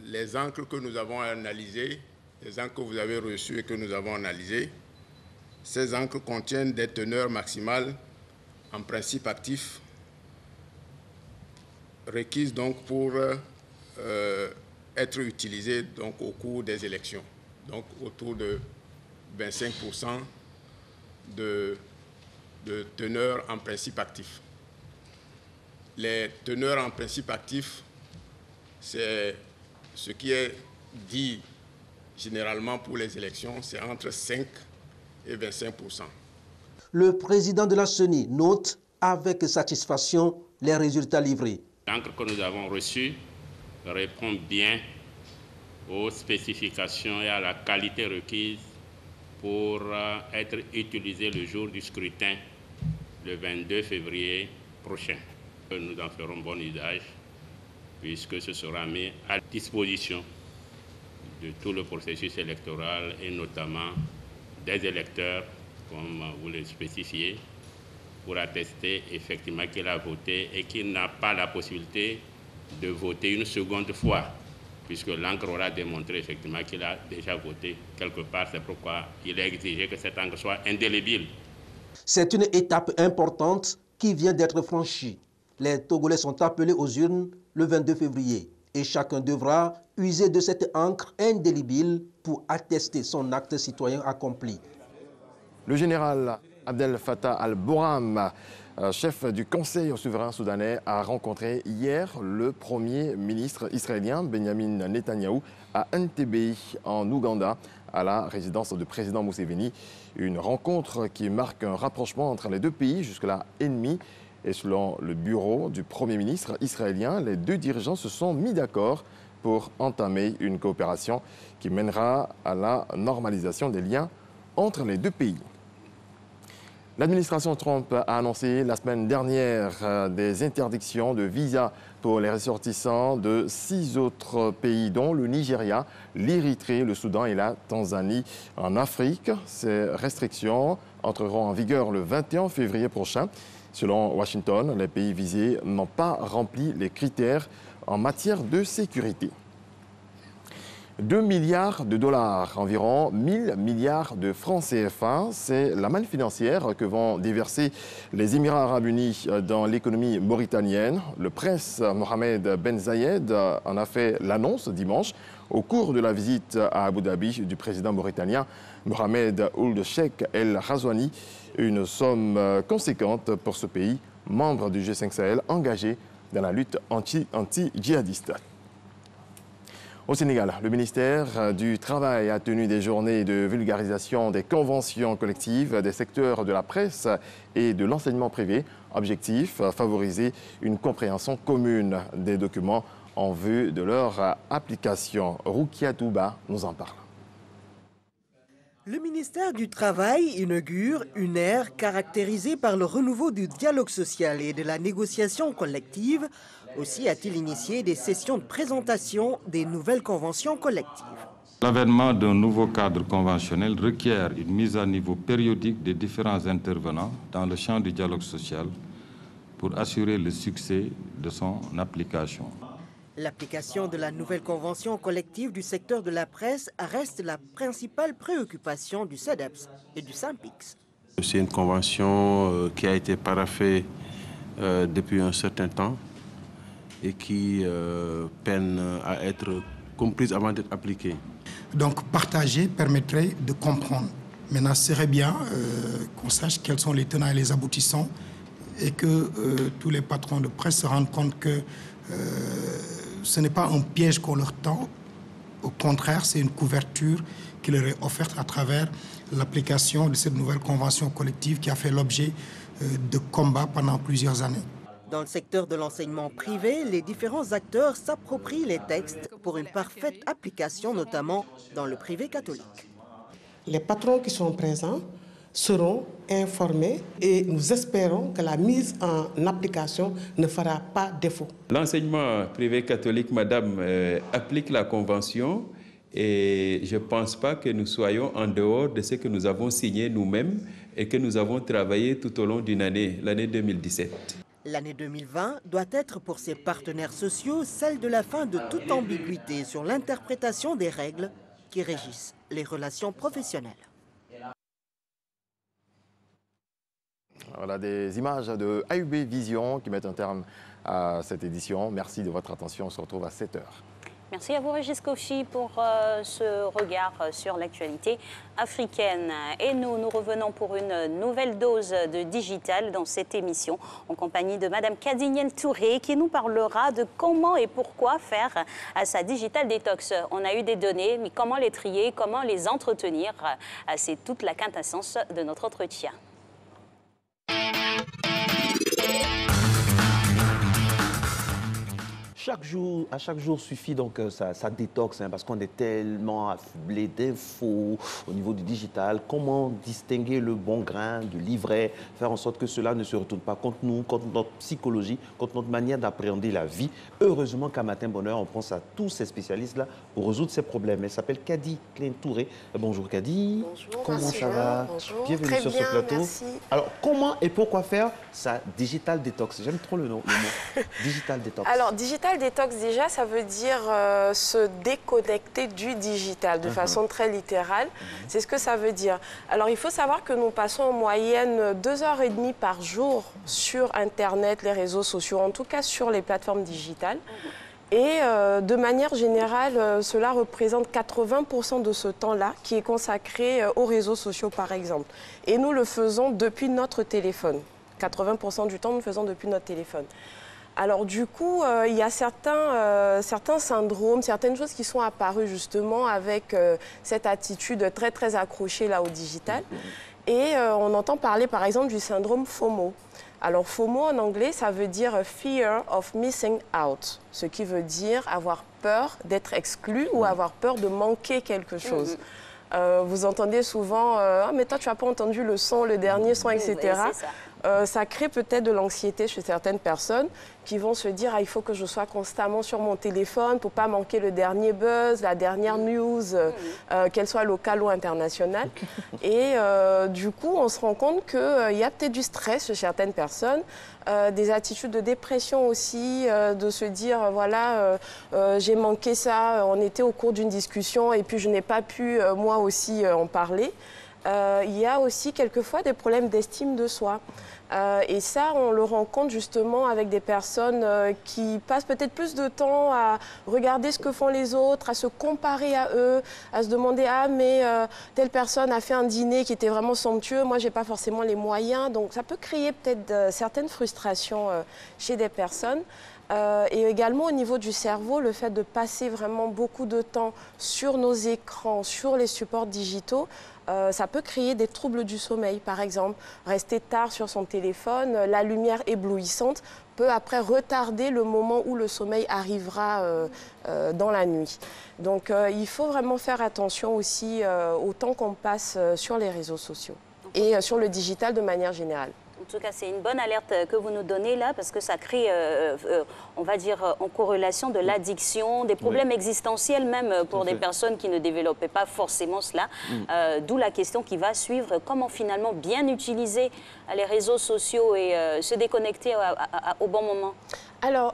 les encres que nous avons analysées, les encres que vous avez reçues et que nous avons analysées, ces encres contiennent des teneurs maximales en principe actif requises donc pour être utilisées donc au cours des élections. Donc autour de 25% de teneurs en principe actif. Les teneurs en principe actif, c'est ce qui est dit généralement pour les élections, c'est entre 5 et 25%. Le président de la CENI note avec satisfaction les résultats livrés. L'encre que nous avons reçue répond bien aux spécifications et à la qualité requise pour être utilisée le jour du scrutin, le 22 février prochain. Nous en ferons bon usage, puisque ce sera mis à disposition de tout le processus électoral et notamment des électeurs, comme vous le spécifiez, pour attester effectivement qu'il a voté et qu'il n'a pas la possibilité de voter une seconde fois, puisque l'encre aura démontré effectivement qu'il a déjà voté quelque part. C'est pourquoi il est exigé que cette encre soit indélébile. C'est une étape importante qui vient d'être franchie. Les Togolais sont appelés aux urnes le 22 février et chacun devra user de cette encre indélébile pour attester son acte citoyen accompli. Le général Abdel Fattah al-Burhan, chef du Conseil souverain soudanais, a rencontré hier le Premier ministre israélien Benjamin Netanyahou à Entebbe en Ouganda, à la résidence du président Museveni. Une rencontre qui marque un rapprochement entre les deux pays, jusque-là ennemis. Et selon le bureau du Premier ministre israélien, les deux dirigeants se sont mis d'accord pour entamer une coopération qui mènera à la normalisation des liens entre les deux pays. L'administration Trump a annoncé la semaine dernière des interdictions de visa pour les ressortissants de 6 autres pays, dont le Nigeria, l'Érythrée, le Soudan et la Tanzanie en Afrique. Ces restrictions entreront en vigueur le 21 février prochain. Selon Washington, les pays visés n'ont pas rempli les critères en matière de sécurité. 2 milliards de dollars, environ 1000 milliards de francs CFA, c'est la manne financière que vont déverser les Émirats arabes unis dans l'économie mauritanienne. Le prince Mohamed Ben Zayed en a fait l'annonce dimanche au cours de la visite à Abu Dhabi du président mauritanien Mohamed Ould Cheikh El Ghazouani. Une somme conséquente pour ce pays, membre du G5 Sahel, engagé dans la lutte anti-djihadiste. Au Sénégal, le ministère du Travail a tenu des journées de vulgarisation des conventions collectives des secteurs de la presse et de l'enseignement privé. Objectif, favoriser une compréhension commune des documents en vue de leur application. Roukia Touba nous en parle. Le ministère du Travail inaugure une ère caractérisée par le renouveau du dialogue social et de la négociation collective. Aussi a-t-il initié des sessions de présentation des nouvelles conventions collectives. L'avènement d'un nouveau cadre conventionnel requiert une mise à niveau périodique des différents intervenants dans le champ du dialogue social pour assurer le succès de son application. L'application de la nouvelle convention collective du secteur de la presse reste la principale préoccupation du CEDEPS et du SYNPICS. C'est une convention qui a été paraphée depuis un certain temps et qui peine à être comprise avant d'être appliquée. Donc partager permettrait de comprendre. Maintenant, ce serait bien qu'on sache quels sont les tenants et les aboutissants et que tous les patrons de presse se rendent compte que ce n'est pas un piège qu'on leur tend. Au contraire, c'est une couverture qui leur est offerte à travers l'application de cette nouvelle convention collective qui a fait l'objet de combats pendant plusieurs années. Dans le secteur de l'enseignement privé, les différents acteurs s'approprient les textes pour une parfaite application, notamment dans le privé catholique. Les patrons qui sont présents seront informés et nous espérons que la mise en application ne fera pas défaut. L'enseignement privé catholique, madame, applique la convention et je ne pense pas que nous soyons en dehors de ce que nous avons signé nous-mêmes et que nous avons travaillé tout au long d'une année, l'année 2017. L'année 2020 doit être pour ses partenaires sociaux celle de la fin de toute ambiguïté sur l'interprétation des règles qui régissent les relations professionnelles. Voilà des images de AUB Vision qui mettent un terme à cette édition. Merci de votre attention. On se retrouve à 7h. Merci à vous, Régis Kouchi, pour ce regard sur l'actualité africaine. Et nous revenons pour une nouvelle dose de digital dans cette émission, en compagnie de Madame Kadiniel Touré, qui nous parlera de comment et pourquoi faire sa digital détox. On a eu des données, mais comment les trier, comment les entretenir, c'est toute la quintessence de notre entretien. À chaque jour suffit donc ça détox, parce qu'on est tellement affublé d'infos au niveau du digital. Comment distinguer le bon grain du livret, faire en sorte que cela ne se retourne pas contre nous, contre notre psychologie, contre notre manière d'appréhender la vie. Heureusement qu'à Matin Bonheur, on pense à tous ces spécialistes-là pour résoudre ces problèmes. Elle s'appelle Kadiniel Touré. Bonjour Kadi. Bonjour. Comment ça va? Bonjour. Bienvenue Très sur bien, ce plateau. merci. Alors, comment et pourquoi faire sa digital détox? J'aime trop le mot. Digital détox. Alors, digital détox, déjà, ça veut dire se déconnecter du digital de façon très littérale. C'est ce que ça veut dire. Alors, il faut savoir que nous passons en moyenne 2h30 par jour sur Internet, les réseaux sociaux, en tout cas sur les plateformes digitales. Et de manière générale, cela représente 80% de ce temps-là qui est consacré aux réseaux sociaux, par exemple. Et nous le faisons depuis notre téléphone. 80% du temps, nous le faisons depuis notre téléphone. Alors du coup, il y a certains syndromes, certaines choses qui sont apparues justement avec cette attitude très très accrochée là au digital. Et on entend parler par exemple du syndrome FOMO. Alors FOMO en anglais, ça veut dire Fear of Missing Out, ce qui veut dire avoir peur d'être exclu ou avoir peur de manquer quelque chose. Vous entendez souvent ah, mais toi, tu n'as pas entendu le son, le dernier son, etc. Ça crée peut-être de l'anxiété chez certaines personnes qui vont se dire ah, il faut que je sois constamment sur mon téléphone pour ne pas manquer le dernier buzz, la dernière news, qu'elle soit locale ou internationale. Et du coup, on se rend compte qu'il y a peut-être du stress chez certaines personnes, des attitudes de dépression aussi, de se dire voilà, j'ai manqué ça, on était au cours d'une discussion et puis je n'ai pas pu moi aussi en parler. Il y a aussi quelquefois des problèmes d'estime de soi. Et ça, on le rencontre justement avec des personnes qui passent peut-être plus de temps à regarder ce que font les autres, à se comparer à eux, à se demander « Ah, mais telle personne a fait un dîner qui était vraiment somptueux, moi, je n'ai pas forcément les moyens. » Donc, ça peut créer peut-être certaines frustrations chez des personnes. Et également au niveau du cerveau, le fait de passer vraiment beaucoup de temps sur nos écrans, sur les supports digitaux, ça peut créer des troubles du sommeil, par exemple. Rester tard sur son téléphone, la lumière éblouissante peut après retarder le moment où le sommeil arrivera dans la nuit. Donc il faut vraiment faire attention aussi au temps qu'on passe sur les réseaux sociaux et sur le digital de manière générale. En tout cas, c'est une bonne alerte que vous nous donnez là, parce que ça crée, on va dire, en corrélation de l'addiction, des problèmes existentiels même pour des personnes qui ne développaient pas forcément cela. D'où la question qui va suivre, comment finalement bien utiliser les réseaux sociaux et se déconnecter au bon moment? Alors,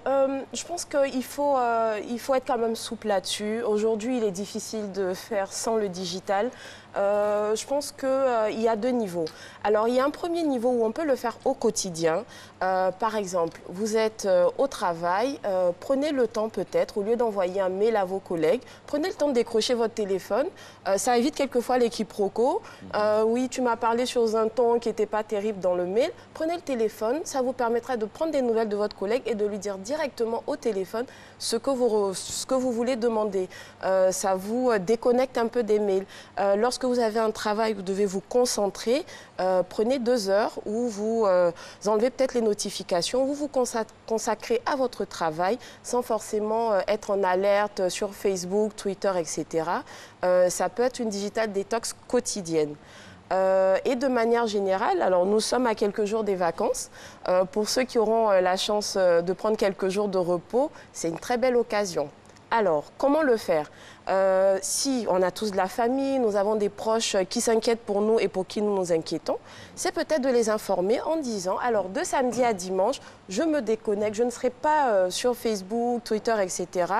je pense qu'il faut être quand même souple là-dessus. Aujourd'hui, il est difficile de faire sans le digital. Je pense qu'il y a deux niveaux. Alors, il y a un premier niveau où on peut le faire au quotidien. Par exemple, vous êtes au travail, prenez le temps peut-être, au lieu d'envoyer un mail à vos collègues, prenez le temps de décrocher votre téléphone. Ça évite quelquefois les quiproquos. Oui, tu m'as parlé sur un ton qui n'était pas terrible dans le mail. Prenez le téléphone, ça vous permettra de prendre des nouvelles de votre collègue et de lui dire directement au téléphone ce que vous voulez demander. Ça vous déconnecte un peu des mails. Lorsque vous avez un travail, vous devez vous concentrer. Prenez 2 heures où vous enlevez peut-être les notifications, vous vous consacrez à votre travail sans forcément être en alerte sur Facebook, Twitter, etc. Ça peut être une digital détox quotidienne. Et de manière générale, alors nous sommes à quelques jours des vacances. Pour ceux qui auront la chance de prendre quelques jours de repos, c'est une très belle occasion. Alors, comment le faire? Si on a tous de la famille, nous avons des proches qui s'inquiètent pour nous et pour qui nous nous inquiétons, c'est peut-être de les informer en disant, alors de samedi à dimanche, je me déconnecte, je ne serai pas sur Facebook, Twitter, etc.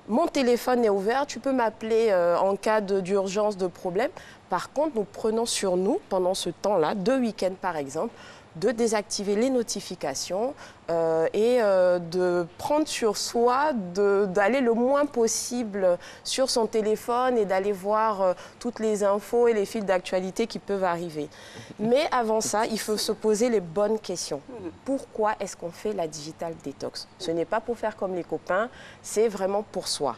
Mon téléphone est ouvert, tu peux m'appeler en cas d'urgence, de problème. Par contre, nous prenons sur nous, pendant ce temps-là, 2 week-ends par exemple, de désactiver les notifications et de prendre sur soi, d'aller le moins possible sur son téléphone et d'aller voir toutes les infos et les fils d'actualité qui peuvent arriver. Mais avant ça, il faut se poser les bonnes questions. Pourquoi est-ce qu'on fait la digital détox? Ce n'est pas pour faire comme les copains, c'est vraiment pour soi.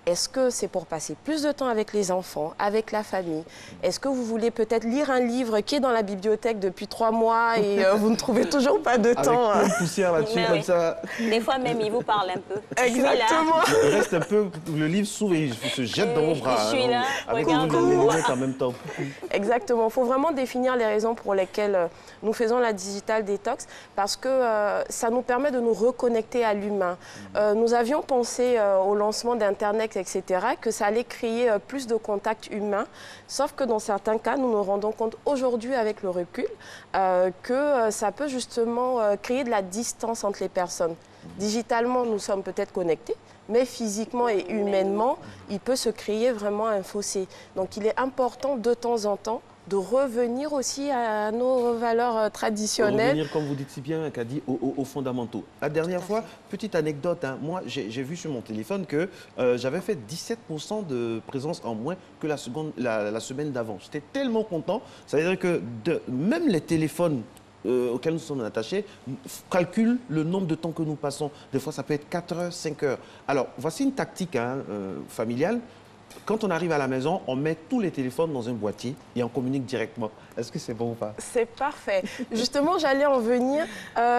Est-ce que c'est pour passer plus de temps avec les enfants, avec la famille? Est-ce que vous voulez peut-être lire un livre qui est dans la bibliothèque depuis 3 mois et vous ne trouvez toujours pas de temps? Avec plein de poussière là-dessus, comme ça. Des fois même, il vous parle un peu. Exactement. Il reste un peu, le livre s'ouvre et il se jette dans vos bras. Je suis là, avec les lunettes en même temps. Exactement. Il faut vraiment définir les raisons pour lesquelles nous faisons la digital détox, parce que ça nous permet de nous reconnecter à l'humain. Nous avions pensé au lancement d'Internet, etc., que ça allait créer plus de contacts humains. Sauf que dans certains cas, nous nous rendons compte aujourd'hui avec le recul que ça peut justement créer de la distance entre les personnes. Digitalement, nous sommes peut-être connectés, mais physiquement et humainement, il peut se créer vraiment un fossé. Donc il est important de temps en temps de revenir aussi à nos valeurs traditionnelles. Revenir, comme vous dites si bien, Kadi, aux fondamentaux. La dernière fois, petite anecdote, hein, moi j'ai vu sur mon téléphone que j'avais fait 17% de présence en moins que la semaine d'avant. J'étais tellement content, ça veut dire que même les téléphones auxquels nous sommes attachés calculent le nombre de temps que nous passons. Des fois, ça peut être 4 heures, 5 heures. Alors, voici une tactique familiale. quand on arrive à la maison, on met tous les téléphones dans un boîtier et on communique directement. Est-ce que c'est bon ou pas? C'est parfait. Justement, j'allais en venir.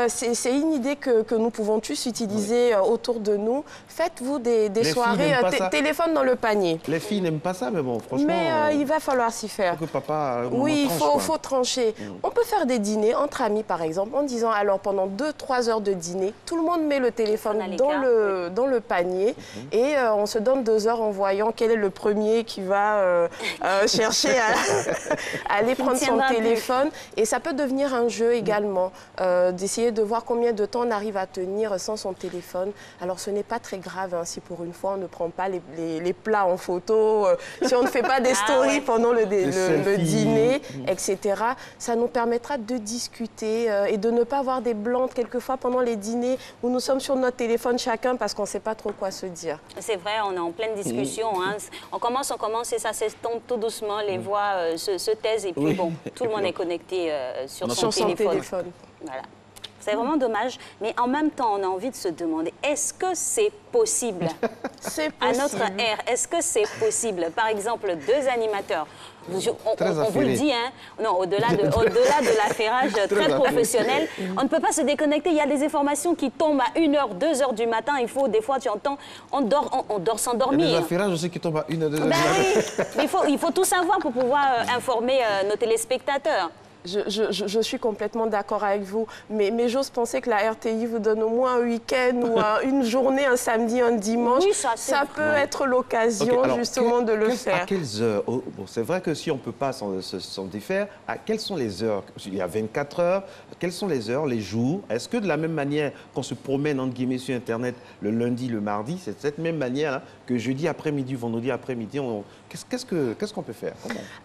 C'est une idée que nous pouvons tous utiliser autour de nous. Faites-vous des soirées téléphone dans le panier. Les filles n'aiment pas ça, mais bon, franchement... Mais il va falloir s'y faire. Faut que papa... Oui, il faut trancher. On peut faire des dîners entre amis, par exemple, en disant, alors pendant 2-3 heures de dîner, tout le monde met le téléphone dans le panier et on se donne 2 heures en voyant quel est le premier qui va chercher à aller prendre son téléphone. Et ça peut devenir un jeu également, d'essayer de voir combien de temps on arrive à tenir sans son téléphone. Alors ce n'est pas très grave hein, si pour une fois on ne prend pas les plats en photo, si on ne fait pas des stories pendant le dîner, etc. Ça nous permettra de discuter et de ne pas avoir des blancs quelquefois pendant les dîners où nous sommes sur notre téléphone chacun parce qu'on ne sait pas trop quoi se dire. C'est vrai, on est en pleine discussion. Hein. On commence et ça s'estompe tout doucement, les voix se taisent et puis bon, tout le monde est connecté sur son téléphone. Voilà. C'est vraiment dommage, mais en même temps, on a envie de se demander, est-ce que c'est possible? C'est possible. À notre ère, est-ce que c'est possible? Par exemple, 2 animateurs. On vous le dit, hein, non, au-delà de l'affairage très professionnel, on ne peut pas se déconnecter. Il y a des informations qui tombent à 1h, 2h du matin. Il faut, des fois, tu entends, on dort sans dormir. Il y a des affairages aussi qui tombent à 1h, 2h du matin. Oui, il faut tout savoir pour pouvoir informer nos téléspectateurs. Je suis complètement d'accord avec vous, mais j'ose penser que la RTI vous donne au moins un week-end ou une journée, un samedi, un dimanche. Oui, ça peut être l'occasion justement de le faire. À quelles heures? C'est vrai que si on ne peut pas s'en défaire, quelles sont les heures? Il y a 24 heures. Quelles sont les heures, les jours? Est-ce que de la même manière qu'on se promène entre guillemets sur Internet le lundi, le mardi, c'est de cette même manière là, que jeudi après-midi, vendredi après-midi, qu'est-ce qu'on peut faire?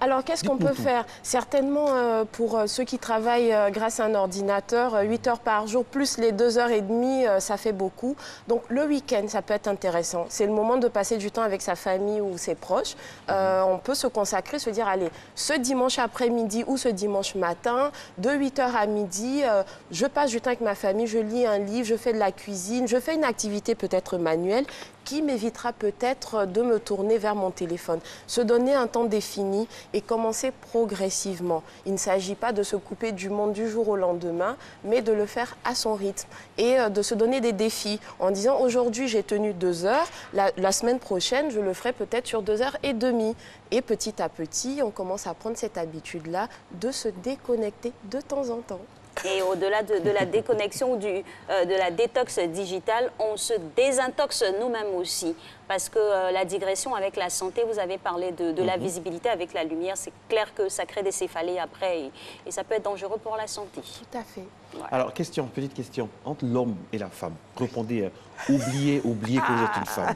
Alors, qu'est-ce qu'on peut faire? Certainement, pour ceux qui travaillent grâce à un ordinateur, 8 heures par jour, plus les 2h30, ça fait beaucoup. Donc, le week-end, ça peut être intéressant. C'est le moment de passer du temps avec sa famille ou ses proches. On peut se consacrer, se dire, allez, ce dimanche après-midi ou ce dimanche matin, de 8h à midi, je passe du temps avec ma famille, je lis un livre, je fais de la cuisine, je fais une activité peut-être manuelle qui m'évitera peut-être de me tourner vers mon téléphone. Se donner un temps défini et commencer progressivement. Il ne s'agit pas de se couper du monde du jour au lendemain, mais de le faire à son rythme et de se donner des défis en disant aujourd'hui j'ai tenu 2 heures, la semaine prochaine je le ferai peut-être sur 2h30. Et petit à petit, on commence à prendre cette habitude-là de se déconnecter de temps en temps. Et au-delà de la déconnexion ou de la détox digitale, on se désintoxe nous-mêmes aussi. Parce que la digression avec la santé, vous avez parlé de la visibilité avec la lumière. C'est clair que ça crée des céphalées après et ça peut être dangereux pour la santé. Tout à fait. Voilà. Alors, petite question. Entre l'homme et la femme, répondez, oubliez que vous êtes une femme.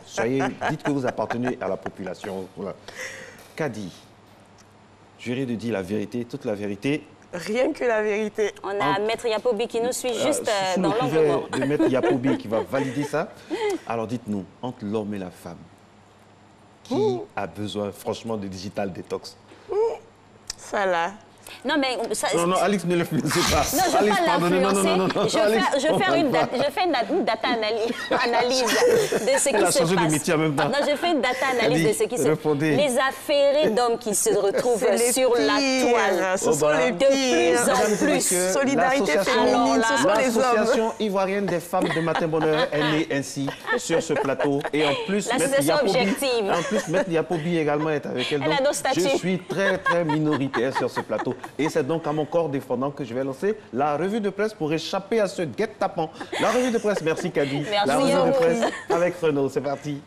Dites que vous appartenez à la population. Voilà. Kadi, juré de dire la vérité, toute la vérité. Rien que la vérité. On a Maître Yapobi qui nous suit juste dans l'angle mort. De Maître Yapobi qui va valider ça. Alors dites-nous, entre l'homme et la femme, qui a besoin franchement de digital détox? Ça là. Non, mais ça, non, Alix, ne le finissez pas. Non, je ne vais pas l'influencer. Je fais une data analyse de ce qui se passe. De métier en même temps. Non, je fais une data analyse de ce qui se passe. Les affairés d'hommes qui se retrouvent sur la toile. Ce sont les pires. De plus en plus. Solidarité féminine, ce sont les hommes. L'association ivoirienne des femmes de Matin Bonheur est née ainsi sur ce plateau. Et en plus, Maître Yapobi également est avec elle. Donc, je suis très, très minoritaire sur ce plateau. Et c'est donc à mon corps défendant que je vais lancer la revue de presse pour échapper à ce guet-tapant. La revue de presse, merci Kadi. Merci. La revue de presse avec Renaud, c'est parti.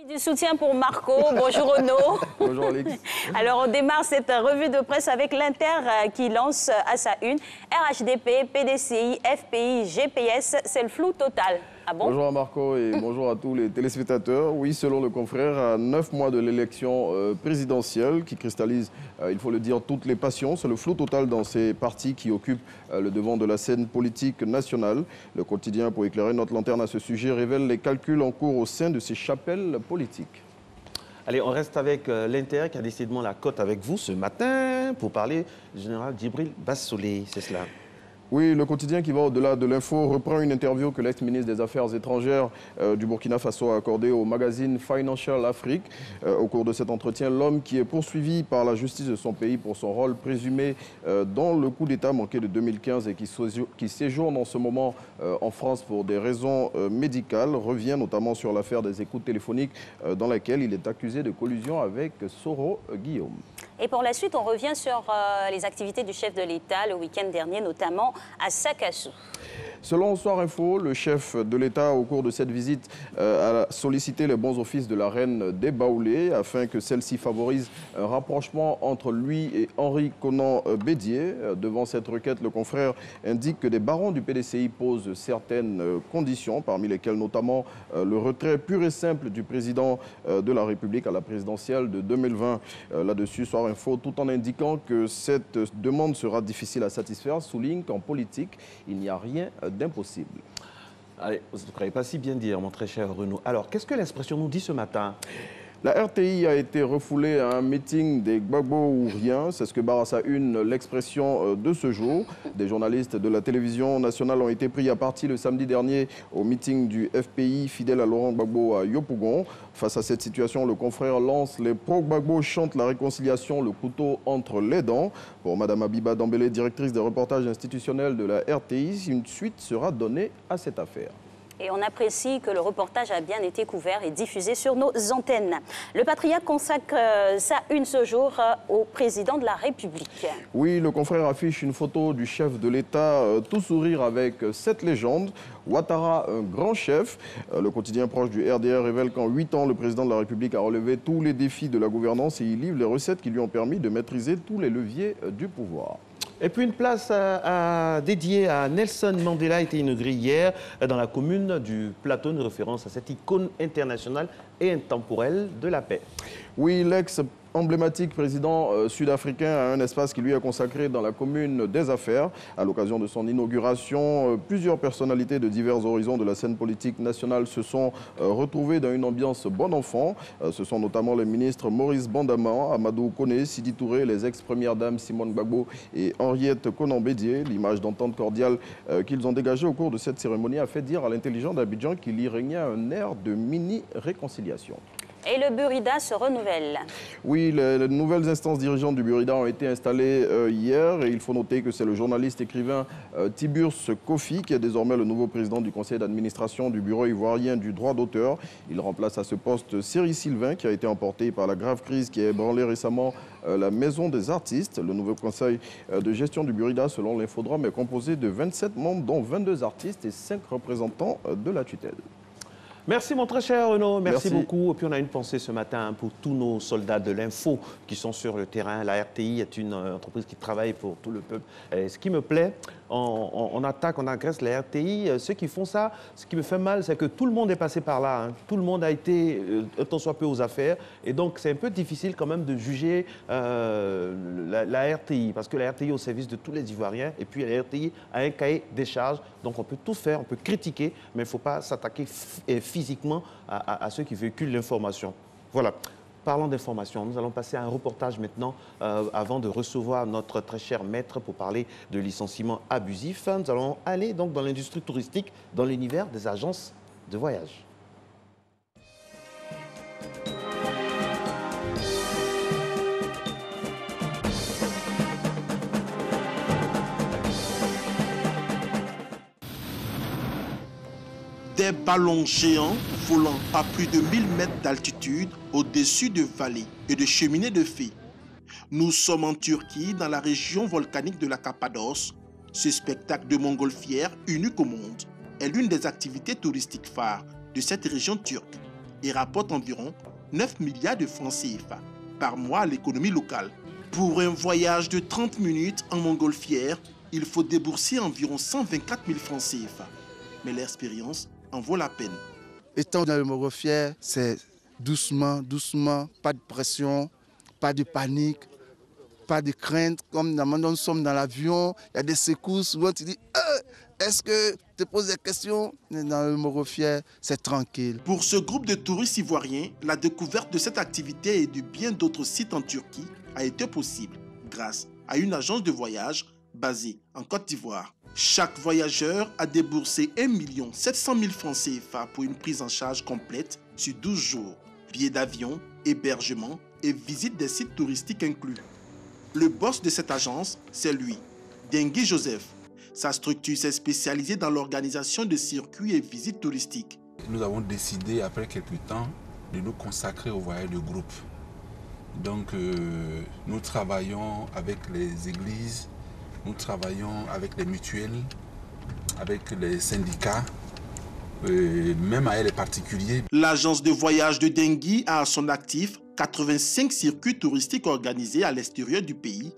Du soutien pour Marco. Bonjour Renaud. Bonjour Alex. Alors on démarre cette revue de presse avec l'Inter qui lance à sa une RHDP, PDCI, FPI, GPS, c'est le flou total. Ah bon? Bonjour à Marco et bonjour à tous les téléspectateurs. Oui, selon le confrère, à 9 mois de l'élection présidentielle qui cristallise, il faut le dire, toutes les passions, c'est le flou total dans ces partis qui occupent le devant de la scène politique nationale. Le quotidien, pour éclairer notre lanterne à ce sujet, révèle les calculs en cours au sein de ces chapelles politiques. Allez, on reste avec l'Inter qui a décidément la cote avec vous ce matin pour parler du général Djibril Bassolé, c'est cela? Oui, le quotidien qui va au-delà de l'info reprend une interview que l'ex-ministre des Affaires étrangères du Burkina Faso a accordée au magazine Financial Afrique. Au cours de cet entretien, l'homme qui est poursuivi par la justice de son pays pour son rôle présumé dans le coup d'État manqué de 2015 et qui séjourne en ce moment en France pour des raisons médicales revient notamment sur l'affaire des écoutes téléphoniques dans laquelle il est accusé de collusion avec Soro Guillaume. Et pour la suite, on revient sur les activités du chef de l'État le week-end dernier, notamment à Sakassou. Selon Soir Info, le chef de l'État, au cours de cette visite, a sollicité les bons offices de la reine des Baoulés afin que celle-ci favorise un rapprochement entre lui et Henri Konan Bédié. Devant cette requête, le confrère indique que des barons du PDCI posent certaines conditions, parmi lesquelles notamment le retrait pur et simple du président de la République à la présidentielle de 2020. Là-dessus, Soir Info, tout en indiquant que cette demande sera difficile à satisfaire, souligne qu'en politique, il n'y a rien d'impossible. Allez, vous ne croyez pas si bien dire, mon très cher Renaud. Alors, qu'est-ce que l'expression nous dit ce matin? La RTI a été refoulée à un meeting des Gbagbo ou rien. C'est ce que barre à sa une l'expression de ce jour. Des journalistes de la télévision nationale ont été pris à partie le samedi dernier au meeting du FPI fidèle à Laurent Gbagbo à Yopougon. Face à cette situation, le confrère lance les pro-Gbagbo chantent la réconciliation, le couteau entre les dents. Pour Mme Abiba Dambélé, directrice des reportages institutionnels de la RTI, une suite sera donnée à cette affaire. Et on apprécie que le reportage a bien été couvert et diffusé sur nos antennes. Le Patriarche consacre sa une ce jour au président de la République. Oui, le confrère affiche une photo du chef de l'État tout sourire avec cette légende. Ouattara, un grand chef. Le quotidien proche du RDR révèle qu'en 8 ans, le président de la République a relevé tous les défis de la gouvernance et il livre les recettes qui lui ont permis de maîtriser tous les leviers du pouvoir. Et puis une place dédiée à Nelson Mandela a été inaugurée hier dans la commune du Plateau, une référence à cette icône internationale et intemporelle de la paix. Oui, l'ex-emblématique président sud-africain a un espace qui lui est consacré dans la commune des Affaires. À l'occasion de son inauguration, plusieurs personnalités de divers horizons de la scène politique nationale se sont retrouvées dans une ambiance bon enfant. Ce sont notamment les ministres Maurice Bandama, Amadou Kone, Sidi Touré, les ex-premières dames Simone Gbagbo et Henriette Konan Bédié. L'image d'entente cordiale qu'ils ont dégagée au cours de cette cérémonie a fait dire à l'intelligent d'Abidjan qu'il y régnait un air de mini-réconciliation. Et le Burida se renouvelle. Oui, les nouvelles instances dirigeantes du Burida ont été installées hier et il faut noter que c'est le journaliste écrivain Tiburce Kofi qui est désormais le nouveau président du conseil d'administration du bureau ivoirien du droit d'auteur. Il remplace à ce poste Céry Sylvain qui a été emporté par la grave crise qui a ébranlé récemment la maison des artistes. Le nouveau conseil de gestion du Burida, selon l'Infodrome, est composé de 27 membres dont 22 artistes et 5 représentants de la tutelle. Merci mon très cher Renaud, merci beaucoup. Et puis on a une pensée ce matin pour tous nos soldats de l'info qui sont sur le terrain. La RTI est une entreprise qui travaille pour tout le peuple. Et ce qui me plaît, on attaque, on agresse la RTI. Ceux qui font ça, ce qui me fait mal, c'est que tout le monde est passé par là. Hein. Tout le monde a été tant soit peu aux affaires. Et donc c'est un peu difficile quand même de juger la RTI. Parce que la RTI est au service de tous les Ivoiriens. Et puis la RTI a un cahier des charges. Donc on peut tout faire, on peut critiquer, mais il ne faut pas s'attaquer physiquement à ceux qui véhiculent l'information. Voilà. Parlons d'information. Nous allons passer à un reportage maintenant avant de recevoir notre très cher maître pour parler de licenciement abusif. Nous allons aller donc dans l'industrie touristique, dans l'univers des agences de voyage. Des ballons géants volant à plus de 1000 mètres d'altitude au-dessus de vallées et de cheminées de feu. Nous sommes en Turquie, dans la région volcanique de la Cappadoce. Ce spectacle de montgolfière unique au monde est l'une des activités touristiques phares de cette région turque et rapporte environ 9 milliards de francs CFA par mois à l'économie locale. Pour un voyage de 30 minutes en montgolfière, il faut débourser environ 124 000 francs CFA. Mais l'expérience en vaut la peine. Étant dans le montgolfière, c'est doucement, doucement, pas de pression, pas de panique, pas de crainte. Comme normalement nous sommes dans l'avion, il y a des secousses, souvent tu dis est-ce que tu te poses des questions? Dans le montgolfière, c'est tranquille. Pour ce groupe de touristes ivoiriens, la découverte de cette activité et de bien d'autres sites en Turquie a été possible grâce à une agence de voyage basée en Côte d'Ivoire. Chaque voyageur a déboursé 1 700 000 francs CFA pour une prise en charge complète sur 12 jours. Billets d'avion, hébergement et visite des sites touristiques inclus. Le boss de cette agence, c'est lui, Dengue Joseph. Sa structure s'est spécialisée dans l'organisation de circuits et visites touristiques. Nous avons décidé, après quelques temps, de nous consacrer au voyage de groupe. Donc, nous travaillons avec les églises, nous travaillons avec les mutuelles, avec les syndicats, même avec les particuliers. L'agence de voyage de Dengue a à son actif 85 circuits touristiques organisés à l'extérieur du pays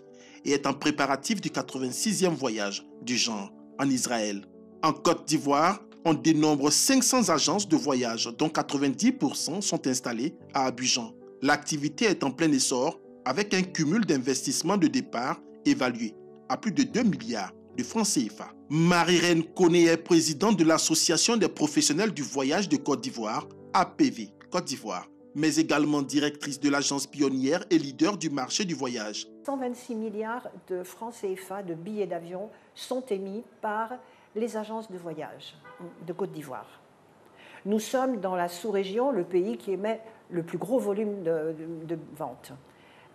et est en préparatif du 86e voyage du genre en Israël. En Côte d'Ivoire, on dénombre 500 agences de voyage, dont 90% sont installées à Abidjan. L'activité est en plein essor avec un cumul d'investissements de départ évalué à plus de 2 milliards de francs CFA. Marie-Reine Koné est présidente de l'Association des professionnels du voyage de Côte d'Ivoire, APV Côte d'Ivoire, mais également directrice de l'agence pionnière et leader du marché du voyage. 126 milliards de francs CFA de billets d'avion sont émis par les agences de voyage de Côte d'Ivoire. Nous sommes dans la sous-région, le pays qui émet le plus gros volume de ventes.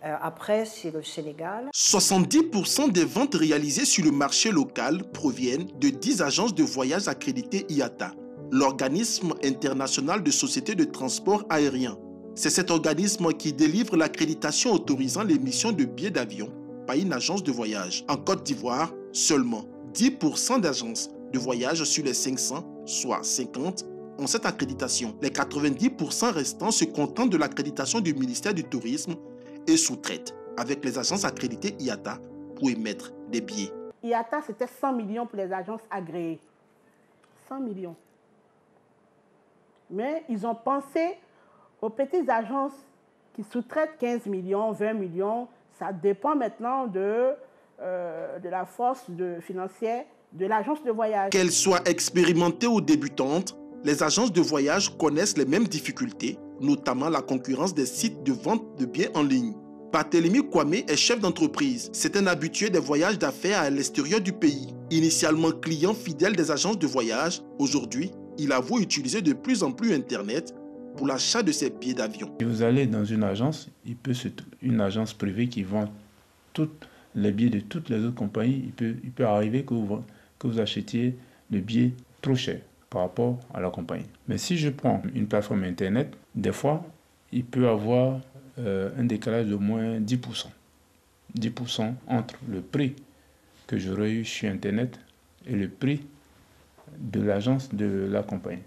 Après, c'est le Sénégal. 70% des ventes réalisées sur le marché local proviennent de 10 agences de voyage accréditées IATA, l'organisme international de sociétés de transport aérien. C'est cet organisme qui délivre l'accréditation autorisant l'émission de billets d'avion par une agence de voyage. En Côte d'Ivoire, seulement 10% d'agences de voyage sur les 500, soit 50, ont cette accréditation. Les 90% restants se contentent de l'accréditation du ministère du Tourisme et sous-traitent avec les agences accréditées IATA pour émettre des billets. IATA, c'était 100 millions pour les agences agréées. 100 millions. Mais ils ont pensé aux petites agences qui sous-traitent 15 millions, 20 millions. Ça dépend maintenant de la force financière de l'agence de voyage. Qu'elles soient expérimentées ou débutantes, les agences de voyage connaissent les mêmes difficultés, notamment la concurrence des sites de vente de billets en ligne. Barthélemy Kwame est chef d'entreprise. C'est un habitué des voyages d'affaires à l'extérieur du pays. Initialement client fidèle des agences de voyage, aujourd'hui, il avoue utiliser de plus en plus Internet pour l'achat de ses billets d'avion. Si vous allez dans une agence, une agence privée qui vend tous les billets de toutes les autres compagnies, il peut arriver que vous achetiez le billet trop cher par rapport à la compagnie. Mais si je prends une plateforme Internet, des fois, il peut avoir un décalage de moins 10%. 10% entre le prix que j'aurais eu sur Internet et le prix de l'agence de la compagnie.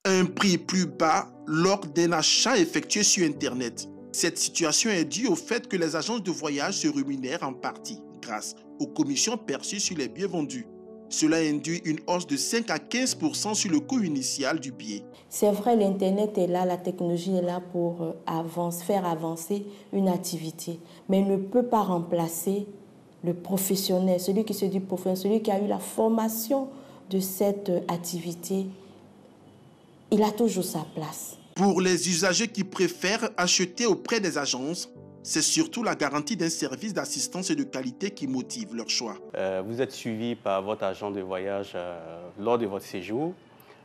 Un prix plus bas lors d'un achat effectué sur Internet. Cette situation est due au fait que les agences de voyage se rémunèrent en partie grâce aux commissions perçues sur les billets vendus. Cela induit une hausse de 5 à 15% sur le coût initial du billet. C'est vrai, l'Internet est là, la technologie est là pour faire avancer une activité, mais il ne peut pas remplacer le professionnel, celui qui se dit professionnel, celui qui a eu la formation de cette activité. Il a toujours sa place. Pour les usagers qui préfèrent acheter auprès des agences, c'est surtout la garantie d'un service d'assistance et de qualité qui motive leur choix. Vous êtes suivi par votre agent de voyage lors de votre séjour.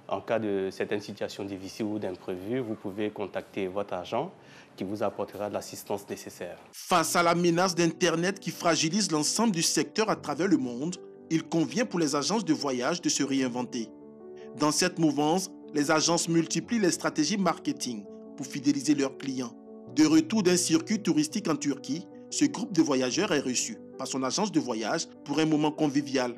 En cas de certaines situations difficiles ou d'imprévus, vous pouvez contacter votre agent qui vous apportera l'assistance nécessaire. Face à la menace d'Internet qui fragilise l'ensemble du secteur à travers le monde, il convient pour les agences de voyage de se réinventer. Dans cette mouvance, les agences multiplient les stratégies marketing pour fidéliser leurs clients. De retour d'un circuit touristique en Turquie, ce groupe de voyageurs est reçu par son agence de voyage pour un moment convivial.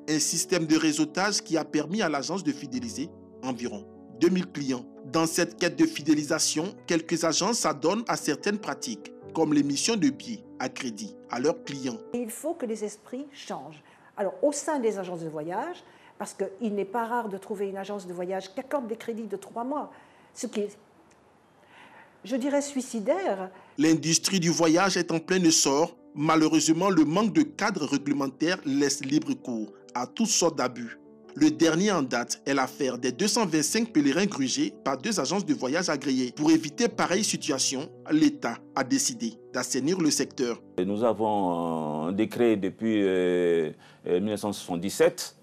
Un système de réseautage qui a permis à l'agence de fidéliser environ 2000 clients. Dans cette quête de fidélisation, quelques agences s'adonnent à certaines pratiques, comme l'émission de billets à crédit à leurs clients. Il faut que les esprits changent. Alors, au sein des agences de voyage, parce qu'il n'est pas rare de trouver une agence de voyage qui accorde des crédits de 3 mois, ce qui est, je dirais, suicidaire. L'industrie du voyage est en plein essor. Malheureusement, le manque de cadre réglementaire laisse libre cours à toutes sortes d'abus. Le dernier en date est l'affaire des 225 pèlerins grugés par 2 agences de voyage agréées. Pour éviter pareille situation, l'État a décidé d'assainir le secteur. Nous avons un décret depuis 1977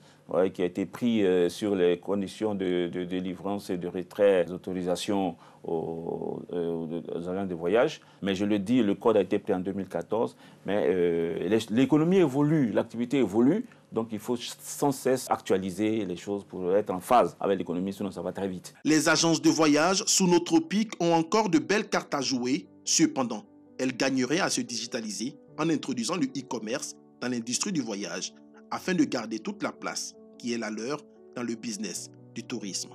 qui a été pris sur les conditions de délivrance et de retrait des autorisations aux agents de voyage. Mais je le dis, le code a été pris en 2014. Mais l'économie évolue, l'activité évolue. Donc il faut sans cesse actualiser les choses pour être en phase avec l'économie, sinon ça va très vite. Les agences de voyage sous nos tropiques ont encore de belles cartes à jouer. Cependant, elles gagneraient à se digitaliser en introduisant le e-commerce dans l'industrie du voyage afin de garder toute la place qui est la leur dans le business du tourisme.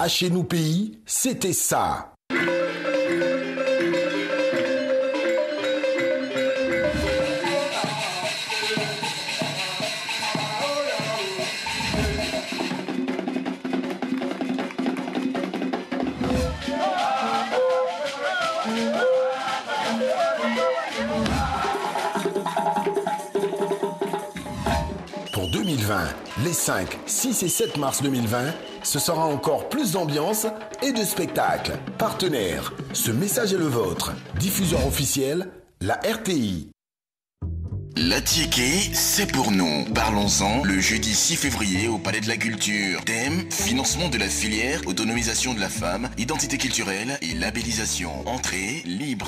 À chez nous pays, c'était ça. Pour 2020, les 5, 6 et 7 mars 2020, ce sera encore plus d'ambiance et de spectacles. Partenaire, ce message est le vôtre. Diffuseur officiel, la RTI. L'Atiqué, c'est pour nous. Parlons-en le jeudi 6 février au Palais de la Culture. Thème, financement de la filière, autonomisation de la femme, identité culturelle et labellisation. Entrée libre.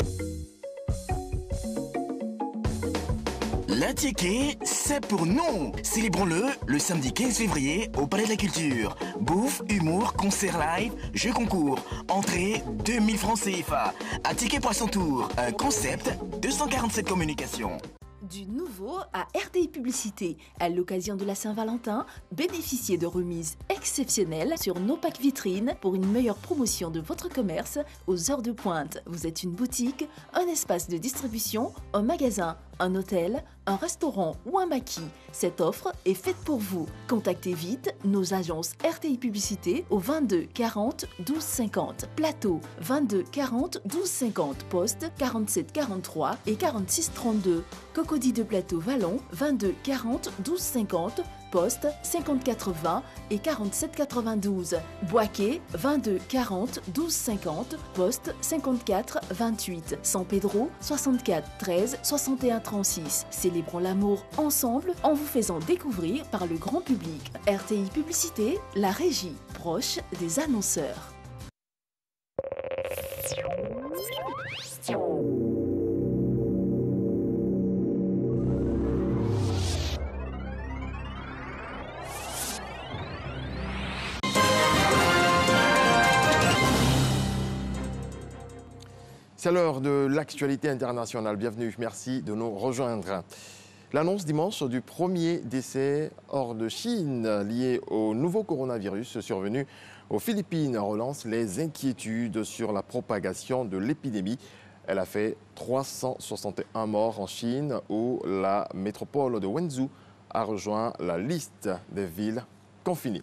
L'Atiqué, c'est pour nous. Célébrons-le le samedi 15 février au Palais de la Culture. Bouffe, humour, concert live, jeux concours. Entrée 2000 francs CFA. À ticket poisson tour. Un concept 247 communications. Du nouveau à RTI Publicité. À l'occasion de la Saint-Valentin, bénéficiez de remises exceptionnelles sur nos packs vitrines pour une meilleure promotion de votre commerce aux heures de pointe. Vous êtes une boutique, un espace de distribution, un magasin, un hôtel, un restaurant ou un maquis. Cette offre est faite pour vous. Contactez vite nos agences RTI Publicité au 22 40 12 50. Plateau 22 40 12 50. Poste 47 43 et 46 32. Cocody de Plateau Vallon 22 40 12 50. Poste 54 20 et 47 92. Boisquet 22 40 12 50. Poste 54 28. San Pedro 64 13 61 36. Célébrons l'amour ensemble en vous faisant découvrir par le grand public. RTI Publicité, la régie proche des annonceurs. C'est l'heure de l'actualité internationale. Bienvenue, merci de nous rejoindre. L'annonce dimanche du premier décès hors de Chine lié au nouveau coronavirus survenu aux Philippines relance les inquiétudes sur la propagation de l'épidémie. Elle a fait 361 morts en Chine où la métropole de Wenzhou a rejoint la liste des villes confinées.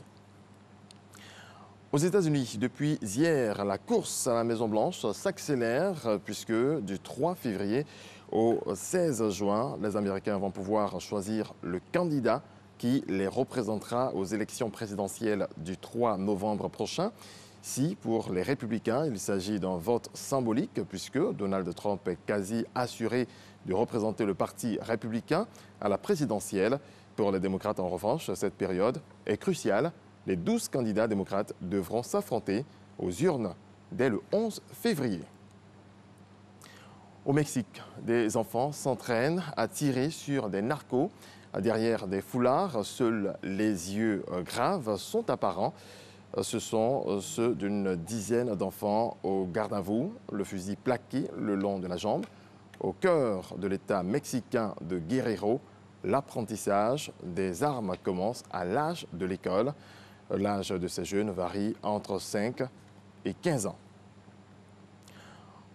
Aux États-Unis, depuis hier, la course à la Maison-Blanche s'accélère puisque du 3 février au 16 juin, les Américains vont pouvoir choisir le candidat qui les représentera aux élections présidentielles du 3 novembre prochain. Si pour les républicains, il s'agit d'un vote symbolique puisque Donald Trump est quasi assuré de représenter le parti républicain à la présidentielle. Pour les démocrates, en revanche, cette période est cruciale. Les 12 candidats démocrates devront s'affronter aux urnes dès le 11 février. Au Mexique, des enfants s'entraînent à tirer sur des narcos. Derrière des foulards, seuls les yeux graves sont apparents. Ce sont ceux d'une dizaine d'enfants au garde à vous, le fusil plaqué le long de la jambe. Au cœur de l'État mexicain de Guerrero, l'apprentissage des armes commence à l'âge de l'école. L'âge de ces jeunes varie entre 5 et 15 ans.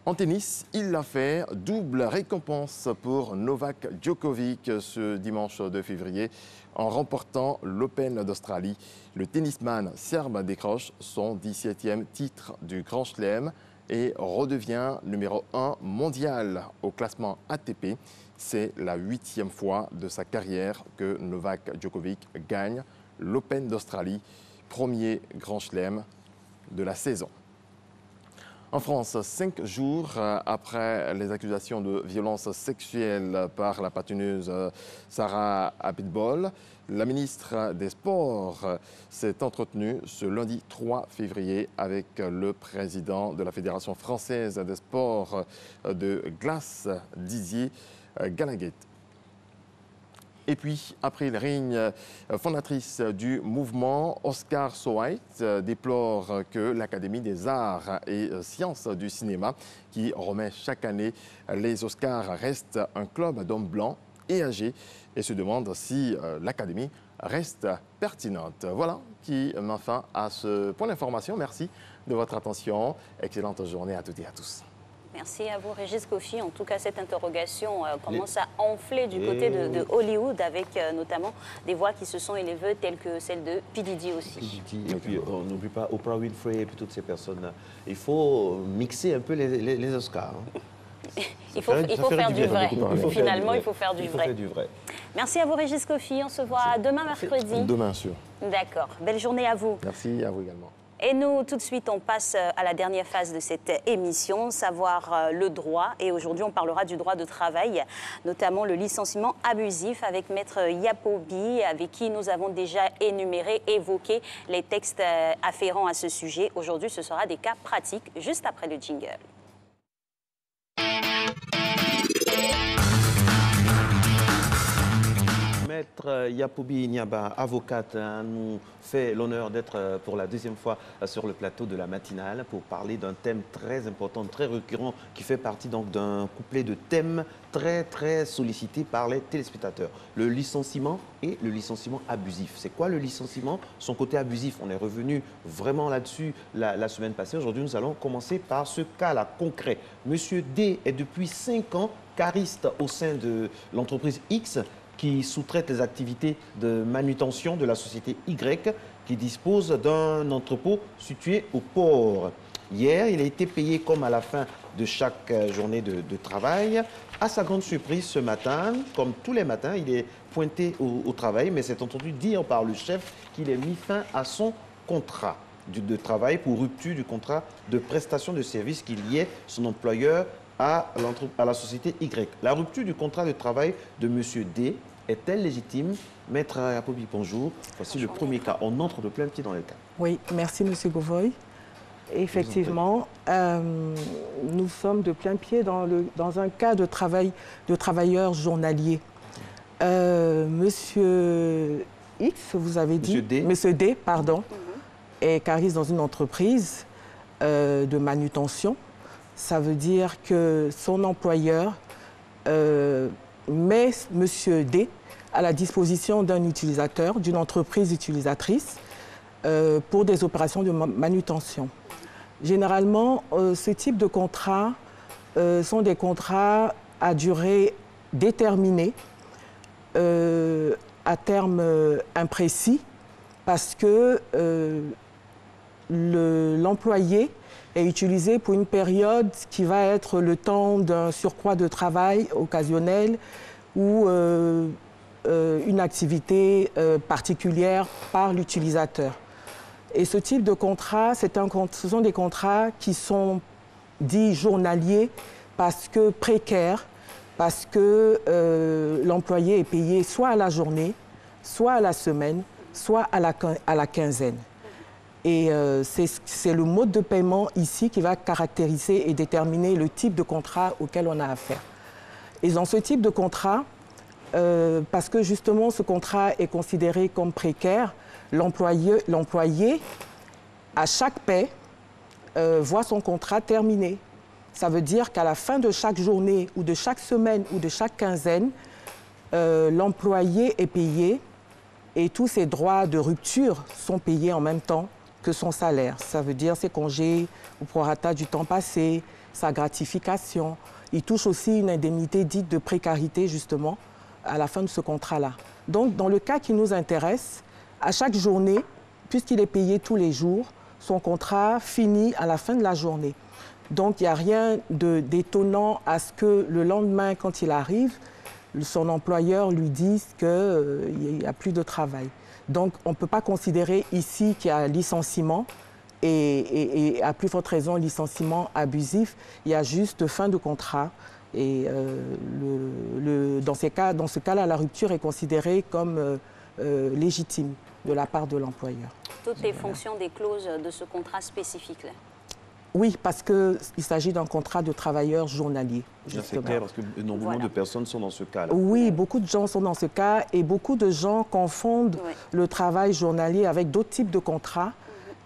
En tennis, il l'a fait. Double récompense pour Novak Djokovic ce dimanche 2 février en remportant l'Open d'Australie. Le tennisman serbe décroche son 17e titre du Grand Chelem et redevient numéro 1 mondial au classement ATP. C'est la 8e fois de sa carrière que Novak Djokovic gagne l'Open d'Australie, premier grand chelem de la saison. En France, 5 jours après les accusations de violence sexuelle par la patineuse Sarah Abitbol, la ministre des Sports s'est entretenue ce lundi 3 février avec le président de la Fédération française des sports de glace, Didier Galaguet. Et puis, April Rigne, fondatrice du mouvement, Oscar So White, déplore que l'Académie des arts et sciences du cinéma, qui remet chaque année les Oscars, reste un club d'hommes blancs et âgés et se demande si l'Académie reste pertinente. Voilà qui met fin à ce point d'information. Merci de votre attention. Excellente journée à toutes et à tous. Merci à vous, Régis Kofi. En tout cas, cette interrogation commence à enfler du côté de Hollywood, avec notamment des voix qui se sont élevées, telles que celle de P. Diddy aussi. Et puis, on n'oublie pas Oprah Winfrey et puis toutes ces personnes-là. Il faut mixer un peu les Oscars. Hein. Il faut faire du vrai. Finalement, il faut faire du vrai. vrai. Merci à vous, Régis Kofi. On se voit demain, mercredi. Demain, sûr. D'accord. Belle journée à vous. Merci à vous également. Et nous, tout de suite, on passe à la dernière phase de cette émission, savoir le droit. Et aujourd'hui, on parlera du droit de travail, notamment le licenciement abusif avec Maître Yapobi, avec qui nous avons déjà évoqué les textes afférents à ce sujet. Aujourd'hui, ce sera des cas pratiques, juste après le jingle. Maître Yapobi Niaba, avocate, nous fait l'honneur d'être pour la deuxième fois sur le plateau de la matinale pour parler d'un thème très important, très récurrent, qui fait partie donc d'un couplet de thèmes très sollicité par les téléspectateurs. Le licenciement et le licenciement abusif. C'est quoi le licenciement? Son côté abusif, on est revenu vraiment là-dessus la semaine passée. Aujourd'hui, nous allons commencer par ce cas-là concret. Monsieur D est depuis 5 ans cariste au sein de l'entreprise X, qui sous-traite les activités de manutention de la société Y, qui dispose d'un entrepôt situé au port. Hier, il a été payé comme à la fin de chaque journée de travail. À sa grande surprise, ce matin, comme tous les matins, il est pointé au travail, mais s'est entendu dire par le chef qu'il ait mis fin à son contrat de travail pour rupture du contrat de prestation de services qui liait son employeur à la société Y. La rupture du contrat de travail de M. D est-elle légitime? Maître Yapobi, bonjour. Voici le premier cas. On entre de plein pied dans le cas. Oui, merci M. Govoy. Effectivement, nous sommes de plein pied dans un cas de travailleurs journaliers. Monsieur X, vous avez dit... Monsieur D, pardon, est cariste dans une entreprise de manutention. Ça veut dire que son employeur met M. D à la disposition d'un utilisateur, d'une entreprise utilisatrice, pour des opérations de manutention. Généralement, ce type de contrats sont des contrats à durée déterminée, à terme imprécis, parce que l'employé est utilisé pour une période qui va être le temps d'un surcroît de travail occasionnel ou une activité particulière par l'utilisateur. Et ce type de contrat, ce sont des contrats qui sont dits journaliers parce que précaires, parce que l'employé est payé soit à la journée, soit à la semaine, soit à la quinzaine. Et c'est le mode de paiement ici qui va caractériser et déterminer le type de contrat auquel on a affaire. Et dans ce type de contrat, parce que justement ce contrat est considéré comme précaire, l'employé, à chaque paie, voit son contrat terminé. Ça veut dire qu'à la fin de chaque journée ou de chaque semaine ou de chaque quinzaine, l'employé est payé et tous ses droits de rupture sont payés en même temps que son salaire. Ça veut dire ses congés au prorata du temps passé, sa gratification. Il touche aussi une indemnité dite de précarité, justement, à la fin de ce contrat-là. Donc, dans le cas qui nous intéresse, à chaque journée, puisqu'il est payé tous les jours, son contrat finit à la fin de la journée. Donc, il n'y a rien d'étonnant à ce que le lendemain, quand il arrive, son employeur lui dise qu'il n'y a plus de travail. Donc, on ne peut pas considérer ici qu'il y a licenciement et à plus forte raison, licenciement abusif. Il y a juste fin de contrat. Et dans ce cas-là, la rupture est considérée comme légitime de la part de l'employeur. Toutes les fonctions des clauses de ce contrat spécifique-là. Oui, parce qu'il s'agit d'un contrat de travailleur journalier. C'est clair, parce que énormément de personnes sont dans ce cas-là. Oui, beaucoup de gens sont dans ce cas et beaucoup de gens confondent le travail journalier avec d'autres types de contrats.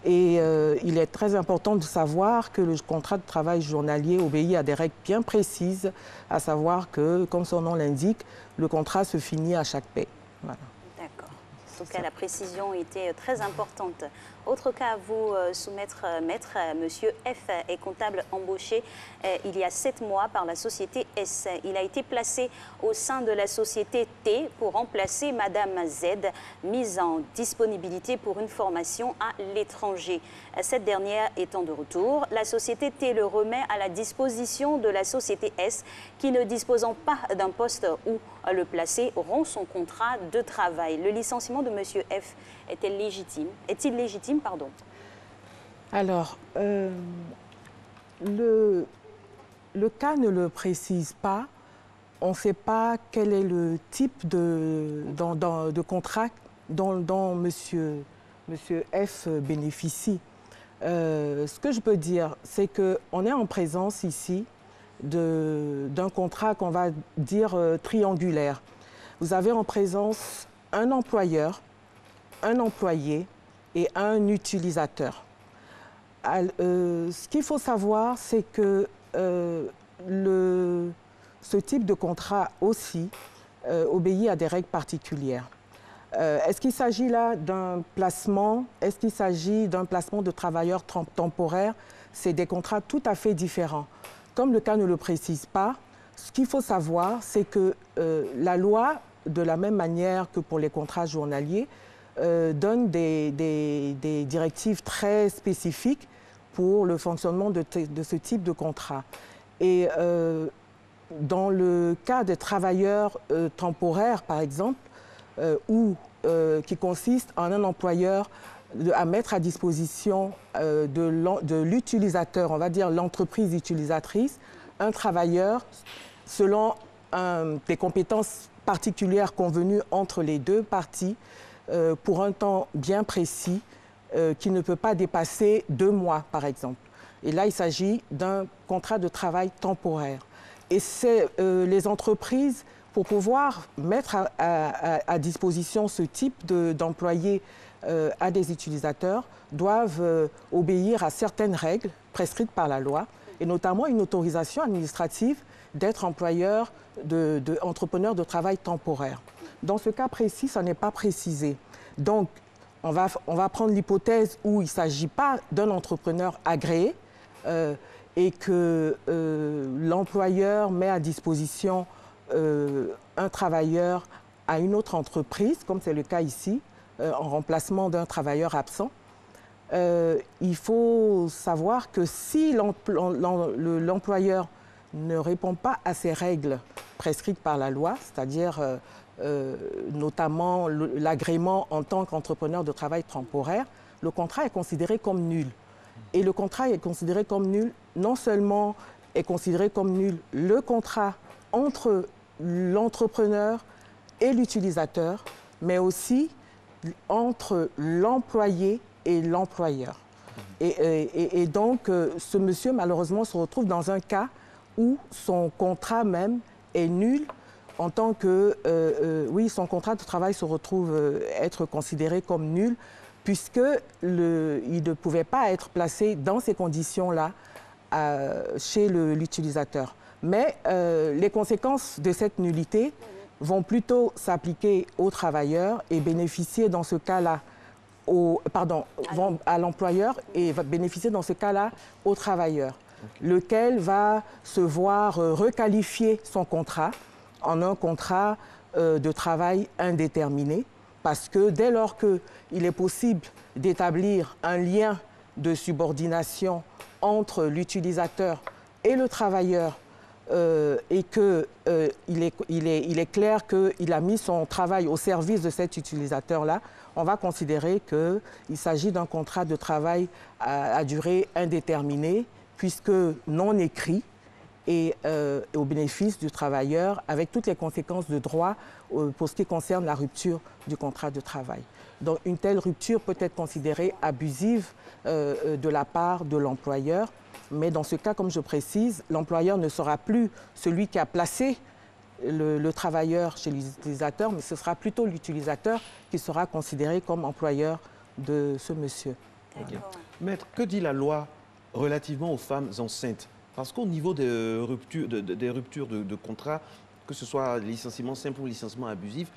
Et il est très important de savoir que le contrat de travail journalier obéit à des règles bien précises, à savoir que, comme son nom l'indique, le contrat se finit à chaque paie. Voilà. D'accord. En tout cas, la précision était très importante. Autre cas à vous soumettre, maître, monsieur F est comptable embauché il y a 7 mois par la société S. Il a été placé au sein de la société T pour remplacer madame Z, mise en disponibilité pour une formation à l'étranger. Cette dernière étant de retour, la société T le remet à la disposition de la société S qui, ne disposant pas d'un poste où le placer, rompt son contrat de travail. Le licenciement de monsieur F est-il légitime? Pardon. Alors, le cas ne le précise pas. On ne sait pas quel est le type de contrat dont monsieur F bénéficie. Ce que je peux dire, c'est qu'on est en présence ici d'un contrat qu'on va dire triangulaire. Vous avez en présence un employeur, un employé et un utilisateur. Ce qu'il faut savoir, c'est que ce type de contrat aussi obéit à des règles particulières. Est-ce qu'il s'agit là d'un placement? Est-ce qu'il s'agit d'un placement de travailleurs temporaires? C'est des contrats tout à fait différents. Comme le cas ne le précise pas, ce qu'il faut savoir, c'est que la loi, de la même manière que pour les contrats journaliers, donne des directives très spécifiques pour le fonctionnement de ce type de contrat. Et dans le cas des travailleurs temporaires, par exemple, qui consiste en un employeur à mettre à disposition de l'utilisateur, on va dire l'entreprise utilisatrice, un travailleur selon des compétences particulières convenues entre les deux parties pour un temps bien précis qui ne peut pas dépasser 2 mois, par exemple. Et là, il s'agit d'un contrat de travail temporaire. Et c'est les entreprises, pour pouvoir mettre à disposition ce type d'employés à des utilisateurs, doivent obéir à certaines règles prescrites par la loi, et notamment une autorisation administrative d'être employeur entrepreneur de travail temporaire. Dans ce cas précis, ça n'est pas précisé. Donc, on va prendre l'hypothèse où il ne s'agit pas d'un entrepreneur agréé et que l'employeur met à disposition un travailleur à une autre entreprise, comme c'est le cas ici, en remplacement d'un travailleur absent. Il faut savoir que si l'employeur ne répond pas à ces règles prescrites par la loi, c'est-à-dire notamment l'agrément en tant qu'entrepreneur de travail temporaire, le contrat est considéré comme nul. Et le contrat est considéré comme nul, non seulement est considéré comme nul le contrat entre l'entrepreneur et l'utilisateur, mais aussi entre l'employé et l'employeur. Et donc, ce monsieur, malheureusement, se retrouve dans un cas où son contrat même est nul, en tant que, oui, son contrat de travail se retrouve être considéré comme nul, puisqu'il ne pouvait pas être placé dans ces conditions-là chez l'utilisateur. Mais les conséquences de cette nullité vont plutôt s'appliquer aux travailleurs et bénéficier dans ce cas-là à l'employeur et va bénéficier dans ce cas-là au travailleur, lequel va se voir requalifier son contrat en un contrat de travail indéterminé, parce que dès lors qu'il est possible d'établir un lien de subordination entre l'utilisateur et le travailleur et qu'il est clair qu'il a mis son travail au service de cet utilisateur-là, on va considérer qu'il s'agit d'un contrat de travail à durée indéterminée, puisque non écrit et au bénéfice du travailleur, avec toutes les conséquences de droit pour ce qui concerne la rupture du contrat de travail. Donc une telle rupture peut être considérée abusive de la part de l'employeur, mais dans ce cas, comme je précise, l'employeur ne sera plus celui qui a placé le travailleur chez l'utilisateur, mais ce sera plutôt l'utilisateur qui sera considéré comme employeur de ce monsieur. Okay. Maître, que dit la loi relativement aux femmes enceintes? Parce qu'au niveau des ruptures de contrat, que ce soit licenciement simple ou licenciement abusif,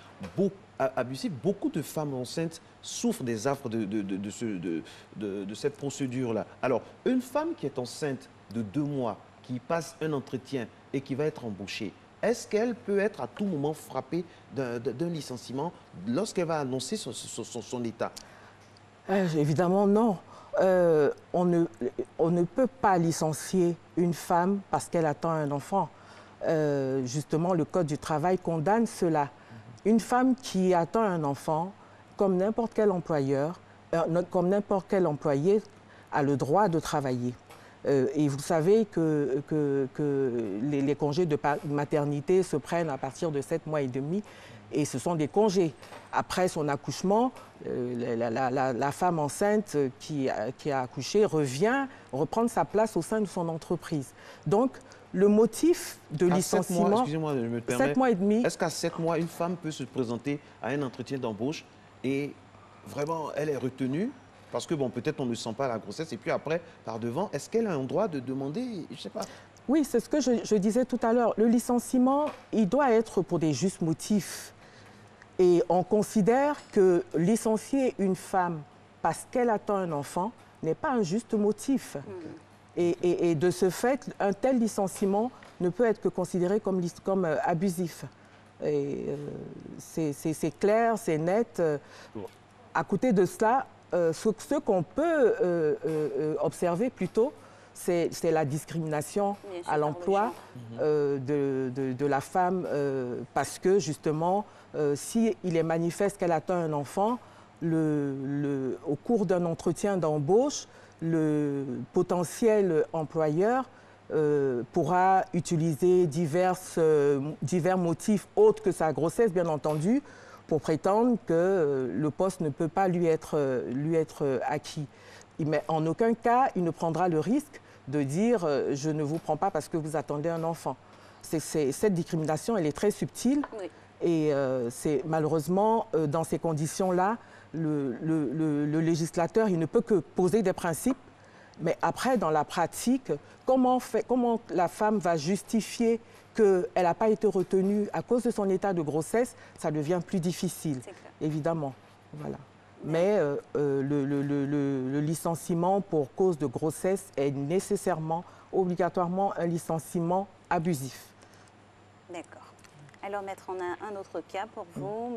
beaucoup de femmes enceintes souffrent des affres de cette procédure-là. Alors, une femme qui est enceinte de 2 mois, qui passe un entretien et qui va être embauchée, est-ce qu'elle peut être à tout moment frappée d'un licenciement lorsqu'elle va annoncer son état? Évidemment, non. On ne peut pas licencier une femme parce qu'elle attend un enfant. Justement, le Code du travail condamne cela. Une femme qui attend un enfant, comme n'importe quel employeur, comme n'importe quel employé, a le droit de travailler. Et vous savez que les congés de maternité se prennent à partir de 7 mois et demi, et ce sont des congés. Après son accouchement, la femme enceinte qui a accouché revient reprendre sa place au sein de son entreprise. Donc, le motif de licenciement... Excusez-moi, je me permets. 7 mois et demi. Est-ce qu'à 7 mois, une femme peut se présenter à un entretien d'embauche et vraiment, elle est retenue parce que, bon, peut-être on ne sent pas la grossesse et puis après, par devant, est-ce qu'elle a un droit de demander, je ne sais pas. Oui, c'est ce que je disais tout à l'heure. Le licenciement, il doit être pour des justes motifs. Et on considère que licencier une femme parce qu'elle attend un enfant n'est pas un juste motif. Et de ce fait, un tel licenciement ne peut être que considéré comme abusif. C'est clair, c'est net. À côté de cela, ce qu'on peut observer plutôt, c'est la discrimination à l'emploi de la femme parce que justement, si il est manifeste qu'elle attend un enfant, au cours d'un entretien d'embauche, le potentiel employeur pourra utiliser divers motifs autres que sa grossesse, bien entendu, pour prétendre que le poste ne peut pas lui être acquis. Mais en aucun cas, il ne prendra le risque de dire « je ne vous prends pas parce que vous attendez un enfant ». Cette discrimination, elle est très subtile. Oui. Et c'est malheureusement, dans ces conditions-là, le législateur, il ne peut que poser des principes. Mais après, dans la pratique, comment la femme va justifier qu'elle n'a pas été retenue à cause de son état de grossesse, ça devient plus difficile, évidemment. Voilà. Mais le licenciement pour cause de grossesse est nécessairement, obligatoirement, un licenciement abusif. D'accord. Alors, Maître, on a un autre cas pour vous.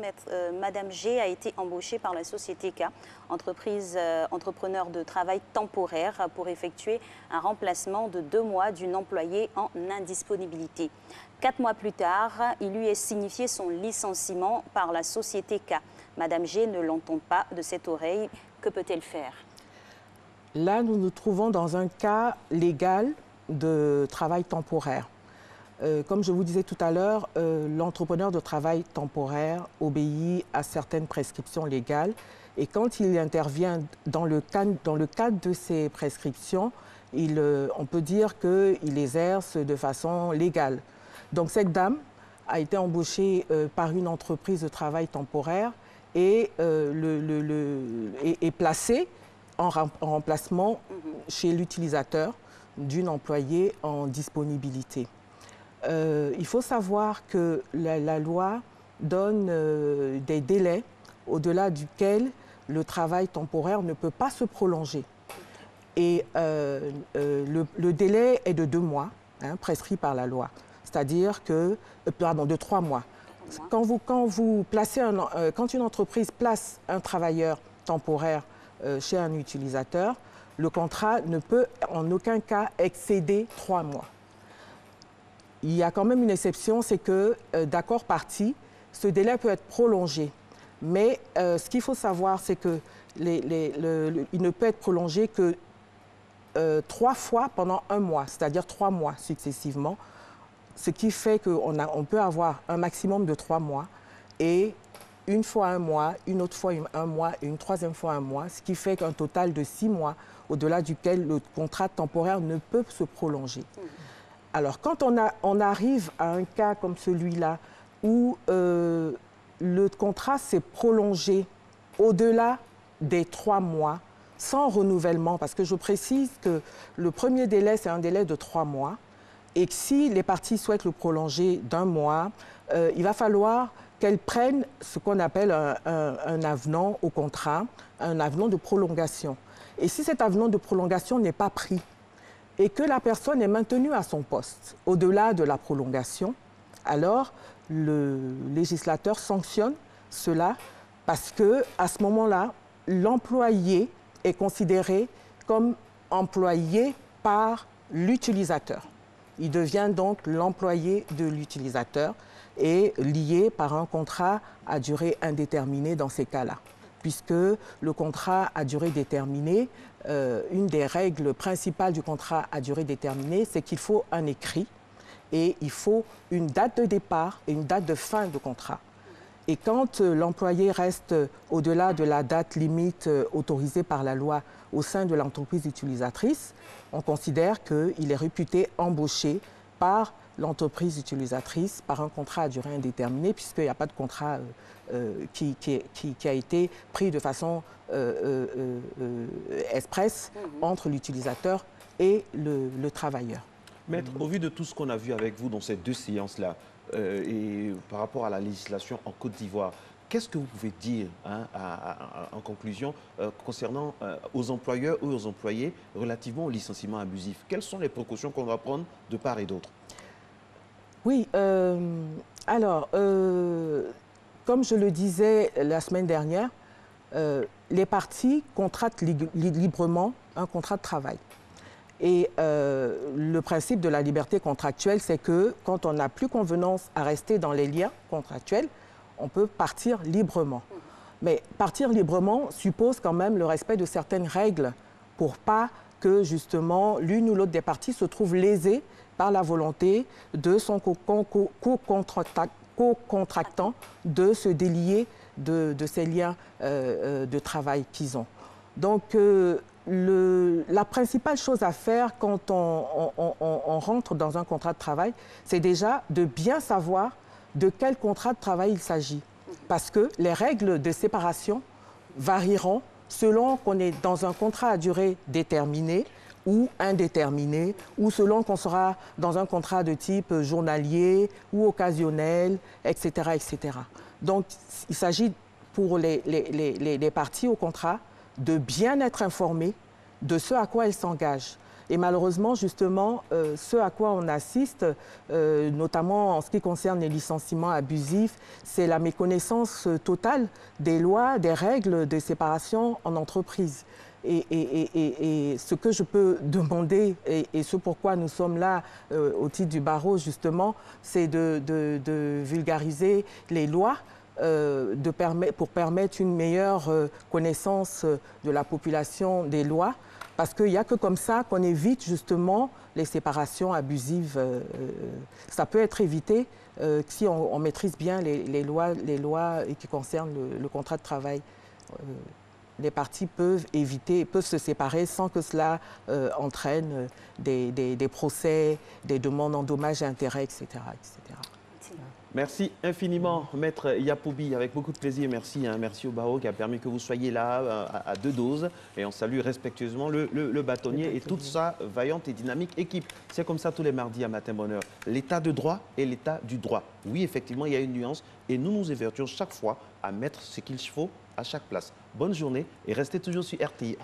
Madame G a été embauchée par la société K, entrepreneur de travail temporaire, pour effectuer un remplacement de 2 mois d'une employée en indisponibilité. 4 mois plus tard, il lui est signifié son licenciement par la société K. Madame G ne l'entend pas de cette oreille. Que peut-elle faire? Là, nous nous trouvons dans un cas légal de travail temporaire. Comme je vous disais tout à l'heure, l'entrepreneur de travail temporaire obéit à certaines prescriptions légales et quand il intervient dans le cadre de ces prescriptions, on peut dire qu'il exerce de façon légale. Donc cette dame a été embauchée par une entreprise de travail temporaire et est placée en remplacement chez l'utilisateur d'une employée en disponibilité. Il faut savoir que la loi donne des délais au-delà duquel le travail temporaire ne peut pas se prolonger. Et le délai est de 2 mois, prescrit par la loi, c'est-à-dire que, de 3 mois. Quand une entreprise place un travailleur temporaire chez un utilisateur, le contrat ne peut en aucun cas excéder 3 mois. il y a quand même une exception, c'est que d'accord parti, ce délai peut être prolongé. Mais ce qu'il faut savoir, c'est que il ne peut être prolongé que 3 fois pendant 1 mois, c'est-à-dire 3 mois successivement, ce qui fait qu'on peut avoir un maximum de 3 mois et une fois 1 mois, une autre fois 1 mois et une troisième fois 1 mois, ce qui fait qu'un total de 6 mois, au-delà duquel le contrat temporaire ne peut se prolonger. Alors, quand on arrive à un cas comme celui-là, où le contrat s'est prolongé au-delà des 3 mois, sans renouvellement, parce que je précise que le premier délai, c'est un délai de 3 mois, et que si les parties souhaitent le prolonger d'1 mois, il va falloir qu'elles prennent ce qu'on appelle un avenant au contrat, un avenant de prolongation. Et si cet avenant de prolongation n'est pas pris, et que la personne est maintenue à son poste au-delà de la prolongation, alors le législateur sanctionne cela parce qu'à ce moment-là, l'employé est considéré comme employé par l'utilisateur. Il devient donc l'employé de l'utilisateur et lié par un contrat à durée indéterminée dans ces cas-là. Puisque le contrat à durée déterminée, une des règles principales du contrat à durée déterminée, c'est qu'il faut un écrit et il faut une date de départ et une date de fin de contrat. Et quand l'employé reste au-delà de la date limite autorisée par la loi au sein de l'entreprise utilisatrice, on considère qu'il est réputé embauché par l'entreprise utilisatrice par un contrat à durée indéterminée, puisqu'il n'y a pas de contrat qui a été pris de façon expresse entre l'utilisateur et le travailleur. Maître, au vu de tout ce qu'on a vu avec vous dans ces 2 séances-là, et par rapport à la législation en Côte d'Ivoire, qu'est-ce que vous pouvez dire en conclusion concernant aux employeurs ou aux employés relativement au licenciement abusif? Quelles sont les précautions qu'on doit prendre de part et d'autre? Oui, alors, comme je le disais la semaine dernière, les parties contractent librement un contrat de travail. Et le principe de la liberté contractuelle, c'est que quand on n'a plus convenance à rester dans les liens contractuels, on peut partir librement. Mais partir librement suppose quand même le respect de certaines règles pour pas que justement l'une ou l'autre des parties se trouve lésée par la volonté de son co-contractant de se délier de ces liens de travail qu'ils ont. Donc, la principale chose à faire quand on rentre dans un contrat de travail, c'est déjà de bien savoir de quel contrat de travail il s'agit. Parce que les règles de séparation varieront selon qu'on est dans un contrat à durée déterminée ou indéterminée, ou selon qu'on sera dans un contrat de type journalier ou occasionnel, etc. etc. Donc, il s'agit pour les parties au contrat de bien être informées de ce à quoi elles s'engagent. Et malheureusement, justement, ce à quoi on assiste, notamment en ce qui concerne les licenciements abusifs, c'est la méconnaissance totale des lois, des règles de séparation en entreprise. Et ce que je peux demander, et ce pourquoi nous sommes là au titre du barreau, justement, c'est de vulgariser les lois pour permettre une meilleure connaissance de la population des lois, parce qu'il n'y a que comme ça qu'on évite justement les séparations abusives. Ça peut être évité si on maîtrise bien les lois qui concernent le contrat de travail. Les parties peuvent se séparer sans que cela entraîne des procès, des demandes en dommages et intérêts, etc. etc. Merci infiniment, Maître Yapoubi, avec beaucoup de plaisir. Merci, merci au barreau qui a permis que vous soyez là à 2 doses. Et on salue respectueusement le bâtonnier et toute sa vaillante et dynamique équipe. C'est comme ça tous les mardis à Matin Bonheur. L'état de droit et l'état du droit. Oui, effectivement, il y a une nuance et nous nous évertuons chaque fois à mettre ce qu'il faut à chaque place. Bonne journée et restez toujours sur RTI.